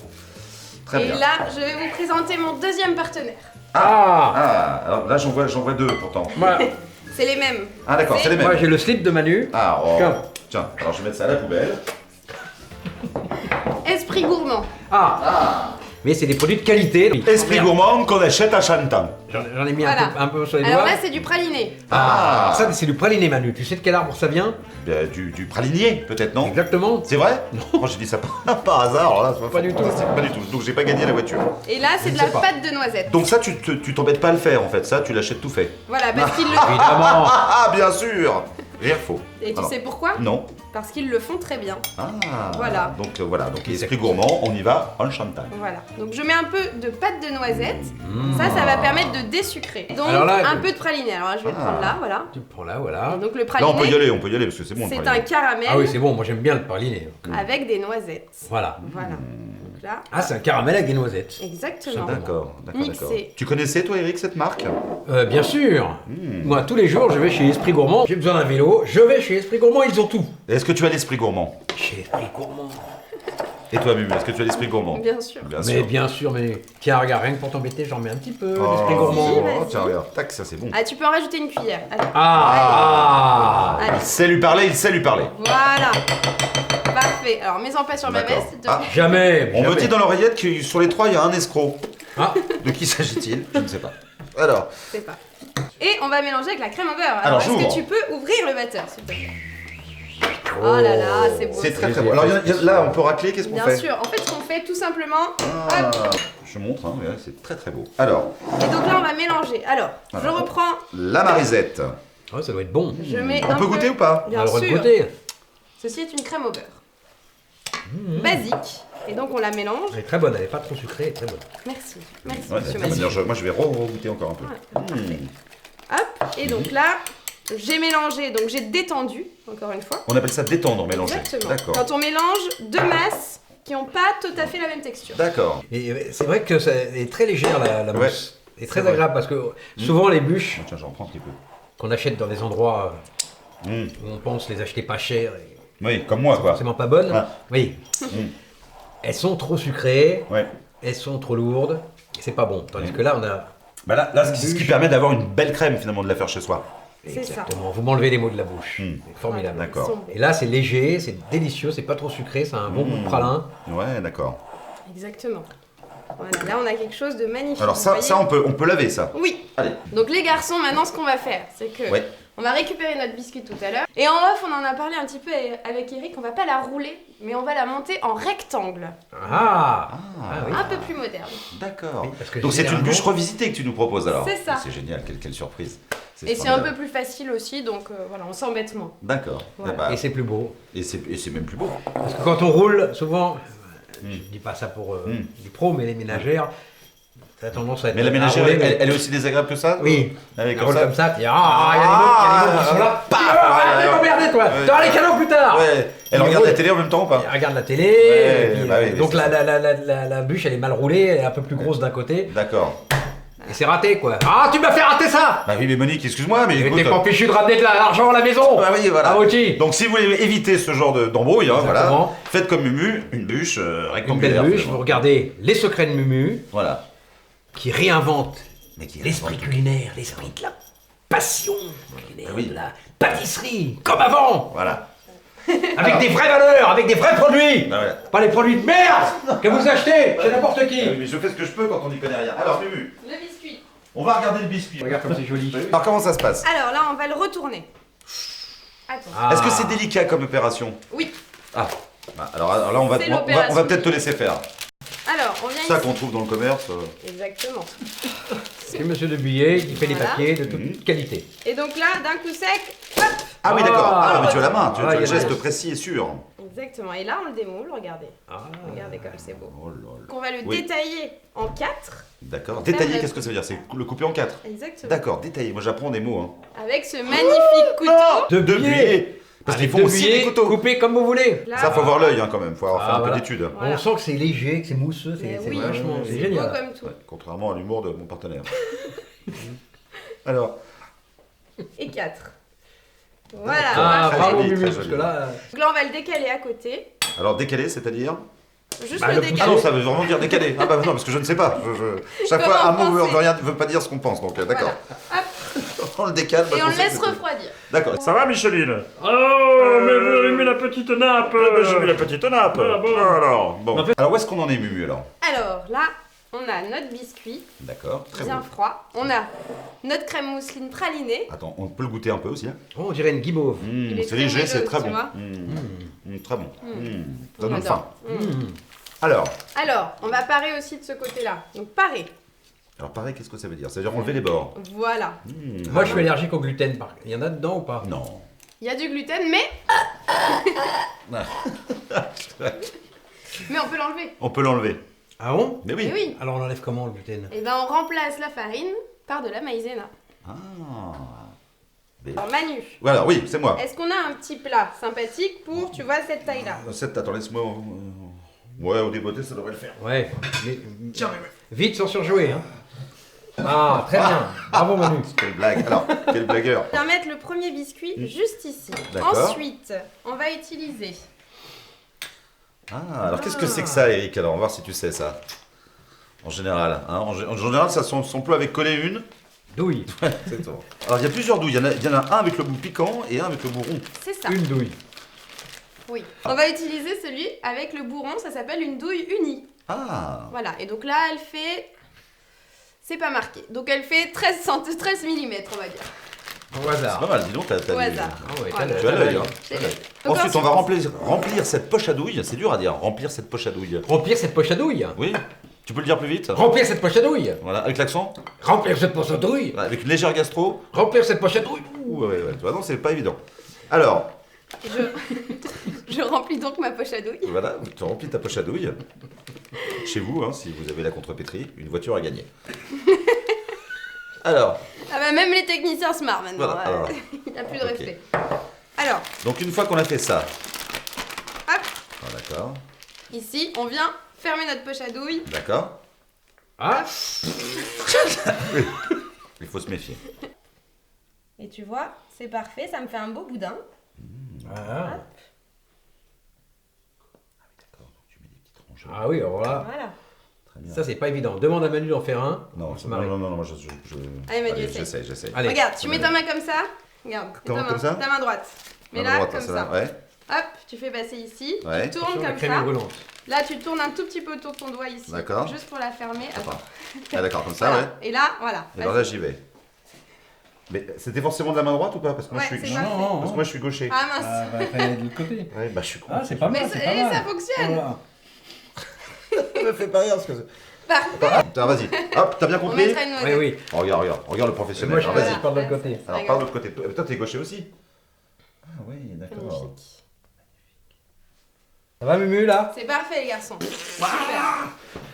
Très Et bien. là, je vais vous présenter mon deuxième partenaire. Ah, Ah, alors là j'en vois deux pourtant. moi, C'est les mêmes. Ah d'accord, c'est les mêmes. moi j'ai le slip de Manu. Ah, oh. Tiens. Tiens, alors je vais mettre ça à la poubelle. Esprit gourmand. Ah, mais c'est des produits de qualité. Esprit gourmand qu'on achète à Chantan. J'en ai mis Voilà. un peu sur les Alors doigts. là, c'est du praliné. Ah, ça c'est du praliné Manu. Tu sais de quel arbre ça vient? Bien, du pralinier, peut-être, non? Exactement. C'est vrai? Non. Moi j'ai dit ça par hasard, alors là, c'est Pas du tout. Pas du tout. Donc j'ai pas gagné la voiture. Et là, c'est Je de ne la sais pas. pâte de noisette. Donc ça, tu t'embêtes pas à le faire en fait, ça, tu l'achètes tout fait. Voilà, parce qu'ils le Évidemment. Ah, bien sûr! Rire faux. Et tu Alors, sais pourquoi? Non. Parce qu'ils le font très bien. Ah. Voilà. Donc voilà, donc esprit gourmand, on y va en Chantal. Voilà. Donc je mets un peu de pâte de noisette. Ça va permettre de désucrer. Donc Alors là, un peu de praliné. Alors là, je vais le prendre là, voilà. Tu prends là, voilà. Donc le Là on peut y praliné, aller parce que c'est bon. le c'est un praliné. caramel Ah oui, c'est bon. Moi j'aime bien le praliné. avec des noisettes. Voilà. Voilà. Donc là, Ah, c'est un caramel avec des noisettes. exactement. D'accord, d'accord, Mixé. d'accord. Tu connaissais toi Eric cette marque? Bien sûr. Moi, tous les jours, je vais chez Esprit Gourmand. J'ai besoin d'un vélo. Je vais chez Esprit Gourmand. Ils ont tout. Est-ce que tu as l'esprit gourmand? Chez Esprit Gourmand. Et toi Mumu, est-ce que tu as l'esprit gourmand? Bien sûr. Bien Mais sûr. bien sûr, mais tiens, regarde, rien que pour t'embêter, j'en mets un petit peu Oh, d'Esprit Gourmand. vas-y. tiens, regarde, tac, ça c'est bon. Ah, tu peux en rajouter une cuillère. Allez. Ah, Allez. Il sait lui parler, il sait lui parler. Voilà. Parfait. Alors, mets-en pas sur ma D'accord. veste. s'il te Ah. plaît. Jamais. On me jamais. dit dans l'oreillette que sur les trois, il y a un escroc. Ah, De qui s'agit-il? Je ne sais pas. Alors, C'est pas. Et on va mélanger avec la crème au beurre. Alors, est-ce j'ouvre. que tu peux ouvrir le batteur, s'il te plaît? Oh là là, c'est beau. c'est très très bon. Alors là, on peut racler, qu'est-ce qu'on Bien fait? sûr. En fait, ce qu'on fait, tout simplement, Ah, hop. je montre, hein, mais ouais, c'est très très beau. Alors, Et donc là, on va mélanger. Alors, je Alors. reprends. la marisette. Oh, ça doit être bon. Je mets On un peut peu- goûter ou pas? On a Bien le droit de sûr. goûter. Ceci est une crème au beurre. Basique. Et donc, on la mélange. Elle est très bonne, elle est pas trop sucrée, elle est très bonne. Merci. Merci, Ouais, monsieur de toute Massy. manière, moi je vais re-goûter encore un peu. Voilà, parfait. Hop. Et donc là, j'ai mélangé. Donc, j'ai détendu, encore une fois. On appelle ça détendre, mélanger. Exactement. D'accord. Quand on mélange deux masses qui n'ont pas tout à fait la même texture. D'accord. Et c'est vrai que elle est très légère la Ouais. mousse. Et très C'est vrai. agréable parce que souvent les bûches Tiens, j'en prends un petit peu. qu'on achète dans des endroits Mmh. où on pense les acheter pas cher et Oui, comme moi quoi. forcément pas bonnes, Ah. oui, elles sont trop sucrées, Ouais. elles sont trop lourdes, et c'est pas bon. Tandis que là, on a Bah là c'est ce qui permet d'avoir une belle crème finalement de la faire chez soi. C'est ça. exactement. Vous m'enlevez les mots de la bouche, c'est formidable. Voilà, D'accord. ils sont beaux. Et là, c'est léger, c'est délicieux, c'est pas trop sucré, ça a un bon goût de pralin. Ouais, d'accord. Exactement. Voilà, là on a quelque chose de magnifique. Alors vous ça, voyez. ça on peut laver ça. Oui. Allez. Donc les garçons, maintenant ce qu'on va faire, c'est que Ouais. on va récupérer notre biscuit tout à l'heure. Et en off, on en a parlé un petit peu avec Eric, on va pas la rouler, mais on va la monter en rectangle. Ah, oui. Un peu plus moderne. D'accord. Oui, parce que Donc c'est une généralement- bûche revisitée que tu nous proposes alors. C'est ça. C'est génial, quelle surprise. Et c'est un formidable. peu plus facile aussi, donc voilà, on s'embête moins. D'accord. Voilà. Eh bah, Et c'est plus beau. et c'est même plus beau. Parce que quand on roule, souvent, je dis pas ça pour les pros, mais les ménagères, ça a tendance à être. Mais la ménagère, à rouler, mais- elle est aussi désagréable que ça? Oui, Avec elle comme roule ça. comme ça, puis il y a des mots qui sont là. Paf, Arrête de m'emmerder, toi. Ouais. T'auras les canaux plus tard. Ouais. Elle Il regarde roule. la télé en même temps ou pas? Elle regarde la télé, Ouais, et puis, bah oui, mais donc c'est la bûche elle est mal roulée, elle est un peu plus grosse d'un côté, D'accord. et c'est raté quoi. Ah, tu m'as fait rater ça. Bah oui, mais Monique, excuse-moi, mais Mais écoute. t'es pas fichu de ramener de l'argent à la maison. Ah oui, voilà. Ah, Oti. Donc si vous voulez éviter ce genre d'embrouille, hein, voilà, Exactement. faites comme Mumu, une bûche Une belle rectangulaire. bûche, finalement. vous regardez Les Secrets de Mumu, Voilà. qui réinvente Mais qui l'esprit culinaire, l'esprit de la passion culinaire, Ah oui. de la pâtisserie, comme avant, Voilà. avec des vraies valeurs, avec des vrais produits. Bah voilà. Pas les produits de merde que vous achetez chez n'importe qui. Ah oui, mais je fais ce que je peux quand on n'y connaît rien. Alors Mumu, Le biscuit. on va regarder le biscuit. Regarde comme c'est joli. Alors comment ça se passe? Alors là, on va le retourner. Attends. Ah. Est-ce que c'est délicat comme opération? Oui. Ah. Bah, alors là, on va, C'est on va l'opération. peut-être te laisser faire. Alors, on vient Ça ici. qu'on trouve dans le commerce. Exactement. C'est Monsieur de Buyer qui fait les Voilà. papiers de toute qualité. Et donc là, d'un coup sec, hop. Ah oui, d'accord. Ah, mais tu as la main, tu Ah, as il y le a geste des- précis et sûr. Exactement. Et là, on le démoule, regardez. Ah. Regardez comme c'est beau. Oh là là. Donc on va le Oui. détailler en 4. D'accord. Faire Détailler, le- qu'est-ce que ça veut dire? C'est le couper en 4. Exactement. D'accord, détailler. Moi j'apprends des mots. Hein. Avec ce magnifique couteau. De Deux buyer. buyer. Parce qu'ils Avec font deux aussi buyers, des couteaux. coupés comme vous voulez. Là, Ça, faut avoir l'œil hein, quand même. Faut avoir fait Ah, un voilà. peu d'études. Voilà. On sent que c'est léger, que c'est mousseux, Mais c'est oui, vachement, c'est c'est beau génial. comme tout. Ouais, contrairement à l'humour de mon partenaire. Alors, Et 4. Voilà. Ah, Très bravo joli, Mumu, très parce joli. que là, Donc là, on va le décaler à côté. alors décaler, c'est-à-dire? Juste Bah, le le Ah décaler. non, ça veut vraiment dire décaler. Ah bah non, parce que je ne sais pas. Chaque Comment fois, un mot penser veut pas dire ce qu'on pense. Donc d'accord. Hop. On le décale. bah, Et on le sait que laisse c'est- refroidir. D'accord. Ça va, Micheline? Oh, mais vous avez mis la petite nappe. J'ai mis la petite nappe. Ah bon. Alors, bon. En fait- Alors où est-ce qu'on en est, Mumu alors? Alors là, on a notre biscuit D'accord. Très bien bon. froid. On a notre crème mousseline pralinée. Attends, on peut le goûter un peu aussi. Hein. oh, on dirait une guimauve. Il est C'est très léger, c'est moelleux, très tu bon. vois. Très bon. Ça On donne adore. faim. Mm. Alors, Alors, on va parer aussi de ce côté-là. Donc parer. pareil, qu'est-ce que ça veut dire? Ça veut dire enlever les bords. Voilà. Moi, je suis allergique au gluten. Il y en a dedans ou pas? Non. Il y a du gluten, mais on peut l'enlever. On peut l'enlever. Ah bon? Mais oui. Eh oui. Alors, on enlève comment le gluten? Et ben on remplace la farine par de la maïzena. Ah. Alors Manu, Voilà, oui, c'est moi. est-ce qu'on a un petit plat sympathique pour, tu vois, cette taille-là? Attends, laisse-moi. Ouais, au débeauté, ça devrait le faire. Ouais, mais vite sans surjouer. Hein. Ah, très bien. Bravo Manu. Quelle blague. Alors, quel blagueur. On va mettre le premier biscuit juste ici. D'accord. Ensuite, on va utiliser. Ah, alors qu'est-ce que c'est que ça, Eric? Alors, on va voir si tu sais ça. En général, hein, en général, ça s'emploie avec coller une. Douille. C'est tout. Alors, il y a plusieurs douilles. Il y en a un avec le bout piquant et un avec le bout rond. C'est ça. Une douille. Oui. On va utiliser celui avec le bourron, ça s'appelle une douille unie. Ah. Voilà. Et donc là, elle fait c'est pas marqué. Donc elle fait 13 mm, on va dire. Au C'est hasard. pas mal, dis donc, t'as Au du- hasard. Ah ouais, Voilà. Tu as l'œil, hein. J'ai Tu as l'œil. l'œil. Donc Ensuite, on va remplir cette poche à douille. C'est dur à dire, remplir cette poche à douille. Remplir cette poche à douille. Oui, tu peux le dire plus vite. Remplir cette poche à douille. Voilà, avec l'accent. Remplir cette poche à douille. Voilà, avec une légère gastro. Remplir cette poche à douille. Ouais, tu vois, non, c'est pas évident. Alors, Je remplis donc ma poche à douille. voilà, tu remplis ta poche à douille. Chez vous, hein, si vous avez la contrepétrie, une voiture à gagner. Alors, Ah bah même les techniciens se marrent maintenant. Voilà, alors. Il n'y a plus de Ok. respect. Alors, donc une fois qu'on a fait ça, hop, ah, d'accord, ici, on vient fermer notre poche à douille. d'accord, Ah. il faut se méfier. Et tu vois, c'est parfait, ça me fait un beau boudin. Ah. D'accord, donc tu mets des petites rangées. Ah oui, alors là, Voilà. Très bien. ça c'est pas évident. Demande à Manu d'en faire un. Non, On se non, marre. non, moi Allez, Manu, essaye. j'essaye. Allez. Regarde, tu mets ta main comme ça. Regarde, Comment, ta comme ça main, ta main droite. Mais Main là, droite, comme c'est ça. là, ouais. Hop, tu fais passer ici. Ouais. Tu tournes Attention, la comme crème est ça. brûlante. Là, tu tournes un tout petit peu autour de ton doigt ici. D'accord. Juste pour la fermer. Attends. Attends. Ah d'accord, comme ça, Voilà. ouais. Et là, voilà. Et alors là, j'y vais. Mais c'était forcément de la main droite ou pas? Parce que moi, Ouais, je suis... c'est parfait. Parce que moi, je suis gaucher. Ah mince. Ah, bah, fallait de l'autre côté. Ouais, bah, je suis con. Ah, c'est pas mal, Mais c'est ça, pas et mal. ça fonctionne. Voilà. Ça me fait pas rire parce que... Parfait. Attends, vas-y. Hop, t'as bien On compris? mettra une Oui, noisette. oui. Oh, regarde le professionnel. Moi, je Alors, fais vas-y. ça par de l'autre côté. Alors, par de l'autre côté. Toi, t'es gaucher aussi? Ah oui, d'accord. Magnifique. Ça va Mumu là? C'est parfait les garçons. Super.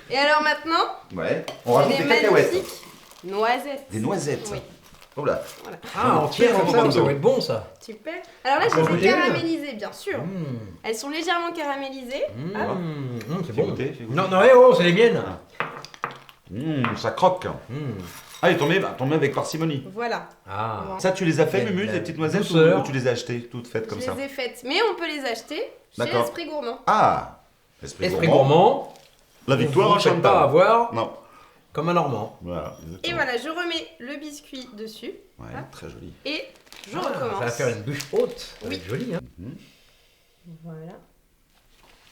Et alors maintenant, Ouais. On rajoute des des cacahuètes. magnifiques noisettes. Des noisettes. Oui, Oh là. Ah, entière comme ça, ça va être bon ça. super. Alors là, je Faut les ai goûter. caramélisées, bien sûr. Mmh. Elles sont légèrement caramélisées. Hop. C'est Fais bon. goûter, fais goûter. Non, non, oh, c'est les miennes. Ça croque. Mmh. Ah, et t'en mets avec parcimonie. Voilà. Ah. Bon. Ça, tu les as fait, Il y a Mumu, de les la petites noisettes, douceur. ou tu les as achetées toutes faites comme Je ça? les ai faites, mais on peut les acheter chez D'accord. Esprit Gourmand. Ah, Esprit gourmand. La victoire Vous en ne faites Chantal. pas avoir Non. comme un normand. Voilà. Et exactement. voilà, je remets le biscuit dessus Ouais, très joli. et je Ah, recommence. ça va faire une bouche haute. Ça va Oui. être joli. Hein. Voilà.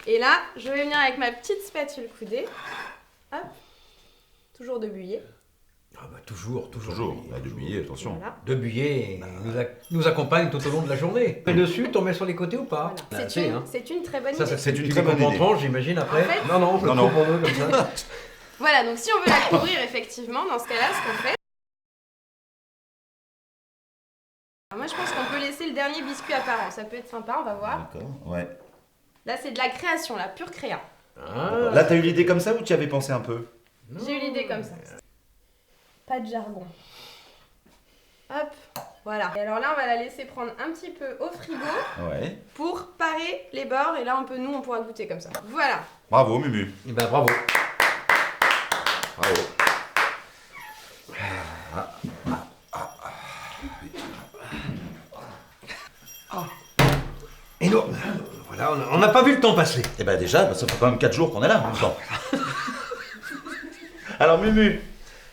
Et là, je vais venir avec ma petite spatule coudée. Hop. Toujours de buyer. Ah bah toujours. Toujours. Bah, de billets, attention. Voilà. De buyer nous accompagne tout au long de la journée. Et dessus, t'en mets sur les côtés ou pas? Voilà. Ah, C'est une, hein. c'est une très bonne Ça, idée. c'est une tu très les bonne coupes en idée. tranches, j'imagine après. En fait- Non, on peut Non, le non. couper en deux comme ça. Voilà, donc si on veut la couvrir effectivement, dans ce cas-là, ce qu'on fait... Alors moi, je pense qu'on peut laisser le dernier biscuit apparent. Ça peut être sympa, on va voir. D'accord. Ouais. Là, c'est de la création, la pure créa. Ah. Là, t'as eu l'idée comme ça ou tu y avais pensé un peu? J'ai eu l'idée comme ça. Pas de jargon. Hop, voilà. Et alors là, on va la laisser prendre un petit peu au frigo Ouais. pour parer les bords. Et là, on pourra goûter comme ça. Voilà. Bravo, Mumu. Eh ben, bravo. Bravo. Et nous, voilà, on n'a pas vu le temps passer. Eh ben déjà, bah, ça fait quand même 4 jours qu'on est là en même temps. Alors, Mumu,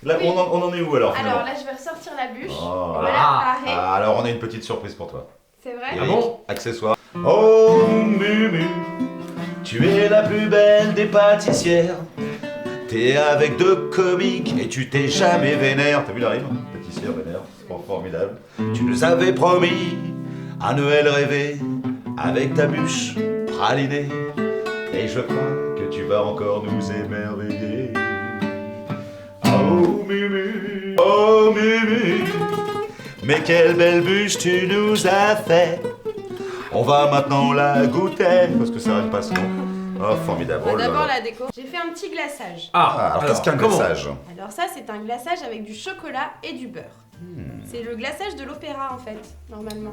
là, Oui. on en est où alors finalement? Alors là, je vais ressortir la bûche. Oh, On va voilà. la parer. Ah, alors, on a une petite surprise pour toi. C'est vrai? Ah bon? Accessoire. Oh Mumu, tu es la plus belle des pâtissières. T'es avec deux comiques et tu t'es jamais vénère. T'as vu la rime? Pâtissière, vénère, c'est pas formidable. Tu nous avais promis un Noël rêvé avec ta bûche pralinée. Et je crois que tu vas encore nous émerveiller. Oh Mumu, mais quelle belle bûche tu nous as fait. On va maintenant la goûter, parce que ça rime pas sinon. Oh, formidable. On Oh va là d'abord là. la déco. J'ai fait un petit glaçage. Ah, alors qu'est-ce qu'un comment? glaçage? Alors ça, c'est un glaçage avec du chocolat et du beurre. C'est le glaçage de l'opéra en fait, normalement.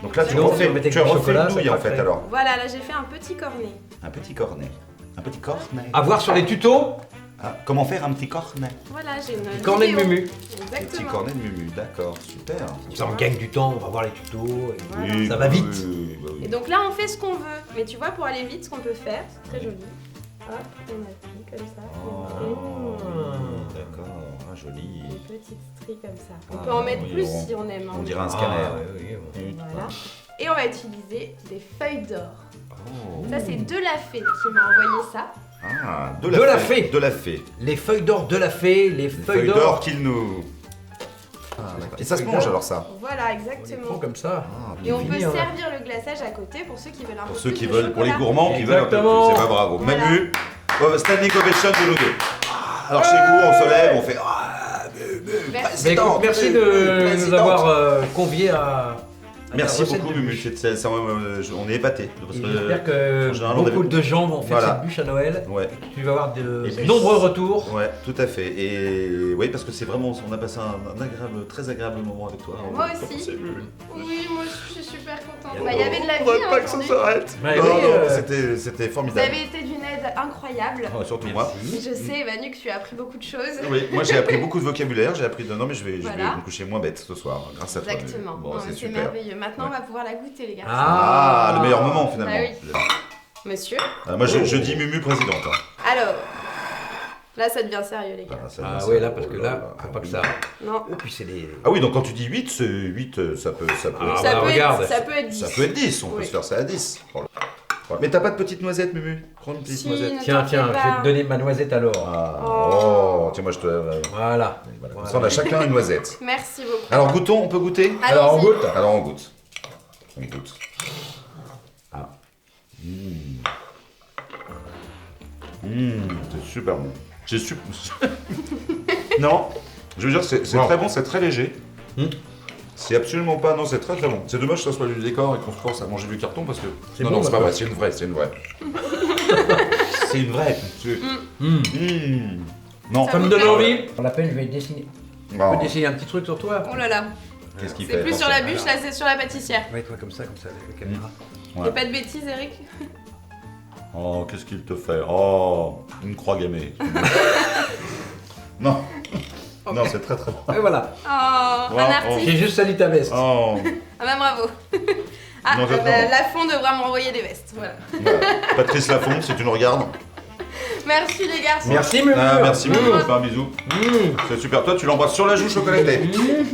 Donc là, tu Donc, refais, vous mettez tu as du refait chocolat, une douille ça en fait craque. alors. Voilà, là j'ai fait un petit cornet. Un petit cornet. Un petit cornet. À voir sur les tutos, Ah, comment faire un petit cornet? Voilà, j'ai une cornet de vidéo. Mumu. Un petit Exactement. cornet de Mumu, d'accord, super. Ça on gagne du temps, on va voir les tutos. Et Voilà. Oui, Ça bah va vite. oui, bah oui. Et donc là, on fait ce qu'on veut. Mais tu vois, pour aller vite, ce qu'on peut faire, c'est très joli. Hop, on appuie comme ça. Oh, d'accord, ah, joli. Une petite strie comme ça. On Ah, peut en mettre oui, plus on- si on aime. hein. On dirait un Ah, scanner. oui, oui, bon. Voilà. Et on va utiliser des feuilles d'or. Oh. Ça, c'est de la fée qui m'a envoyé ça. Ah, De la fée. De la fée. Les feuilles d'or de la fée, les Les feuilles d'or. qu'il nous... Et ça se mange alors ça. Voilà, On les prend exactement. comme ça. Et on peut fini, hein. servir le glaçage à côté pour ceux qui veulent un peu Pour ceux plus qui de veulent, pour les chocolat. gourmands qui veulent un peu Exactement. plus. C'est pas bravo. Voilà. Manu, standing ovation de nous deux. Alors chez vous, on se lève, on fait... Merci. Mais écoute, merci de nous Présidente. avoir conviés à Merci ta recette beaucoup de Mumu, bûche. on est épatés. Parce Et que- J'espère que en général, on beaucoup avait- de gens vont faire Voilà. cette bûche à Noël. Ouais, Tu vas avoir de Et puis- nombreux retours. ouais, tout à fait. Et oui, parce que c'est vraiment, on a passé un agréable, très agréable moment avec toi. Moi On aussi. s'est vu. Oui, moi je suis super contente. Il y a- Bah, il y avait de la On vie voudrait hein, pas que ça aujourd'hui. s'arrête. Ouais, Non, oui, non, c'était Vous formidable. avez été d'une aide incroyable. Oh, surtout moi. Et je sais, Manu, que tu as appris beaucoup de choses. Oui, moi j'ai appris beaucoup de vocabulaire, j'ai appris de... Non mais je vais Voilà. me coucher moins bête ce soir, grâce à toi. Exactement. Bon, Non, c'est mais c'est super. merveilleux. Maintenant, Ouais. on va pouvoir la goûter, les garçons. Ah, le meilleur moment finalement. Bah Monsieur. Moi je dis Mumu présidente. hein. Alors, là, ça devient sérieux, les gars. Ça Ah va, ouais, ça- là, parce que oh là, là, faut pas que oui. ça. Non. Et puis c'est les. Ah oui, donc quand tu dis 8, c'est 8, ça peut, Ah, ça, bah, peut regarde. être, ça peut être 10. ça peut être 10, on peut Oui. se faire ça à 10. Voilà. Mais t'as pas de petite noisette, Mumu? Prends une petite Si, noisette. ne Tiens, t'en tiens, fais je pas. vais te donner ma noisette alors. Ah, Oh. oh, tiens, moi je te. Voilà. Voilà, comme ça, on a chacun une noisette. Merci beaucoup. Alors goûtons, on peut goûter? Alors on Allons-y. goûte. Alors on goûte. On goûte. Ah. C'est super bon. J'ai super. Non, je veux dire, c'est Wow. très bon, c'est très léger. Hmm. C'est absolument pas. Non, c'est très très bon. C'est dommage que ça soit du décor et qu'on se force à manger du carton parce que. C'est Non, bon, non, c'est pas d'accord. vrai, c'est une vraie, c'est une vraie. C'est une vraie. Non, Ça Ça me vous donne plaît envie. Pour la peine, je vais dessiner. Je non. peux dessiner un petit truc sur toi. Oh là là. Qu'est-ce qu'il C'est fait plus sur la bûche, là, c'est sur la pâtissière. Ouais, toi comme ça, avec la caméra. Ouais. Et pas de bêtises, Eric. Oh, qu'est-ce qu'il te fait? Oh, une croix gammée. Non. Non, c'est très très bon. Et voilà. Oh, Wow, un oh. artiste. J'ai juste sali ta veste. Oh, Ah bah bravo. Ah, Non, bah, j'attends. Lafont devra m'envoyer des vestes. Voilà. voilà. Patrice Lafont, si tu nous regardes. Merci les garçons. Merci, Mumu. Ah, merci Mmh. beaucoup, on te fait un bisou. C'est super, toi tu l'embrasses sur la joue chocolatée.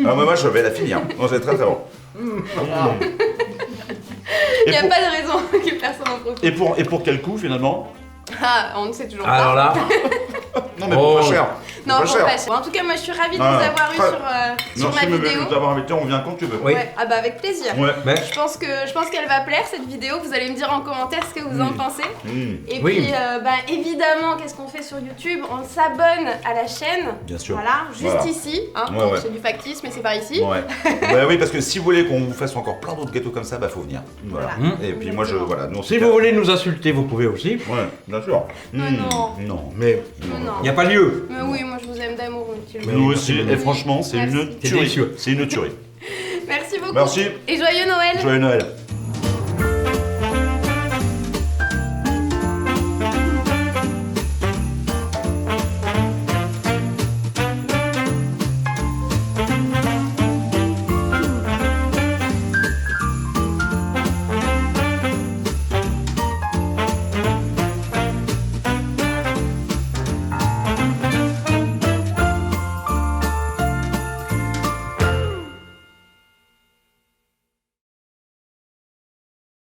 Ah, moi je vais la finir. Non, c'est très très bon. Il n'y a pour- pas de raison que personne en profite. Et pour quel coût finalement? Ah, on ne sait toujours Alors pas. là, Non, mais pour Oh. pas cher. Non, pas bon, cher. pas cher. En tout cas, moi je suis ravie de Ah, vous avoir eu très- sur Merci ma Mumu vidéo. de t'avoir invité, on vient quand tu veux. Oui. Ouais. Ah bah avec plaisir. Ouais. mais Je pense qu'elle va plaire cette vidéo. Vous allez me dire en commentaire ce que vous en pensez. Et Oui. puis, bah, évidemment, qu'est-ce qu'on fait sur YouTube? On s'abonne à la chaîne. Bien sûr. Voilà, juste Voilà. ici. Hein. Ouais, Donc, ouais. c'est du factice, mais c'est par ici. Ouais. Ouais, oui, parce que si vous voulez qu'on vous fasse encore plein d'autres gâteaux comme ça, bah faut venir. Voilà. Voilà. Et puis moi je. Exactement. Voilà. Nous, on si se vous voulez nous insulter, vous pouvez aussi. Ouais, bien sûr. non. Non. Mais Non. il n'y a pas lieu. Mais oui, moi je vous aime d'amour, monsieur. Oui, Nous merci aussi, beaucoup. et franchement, c'est Merci. une C'est tuerie. délicieux. C'est une tuerie. Merci beaucoup. Merci. Et joyeux Noël. Joyeux Noël.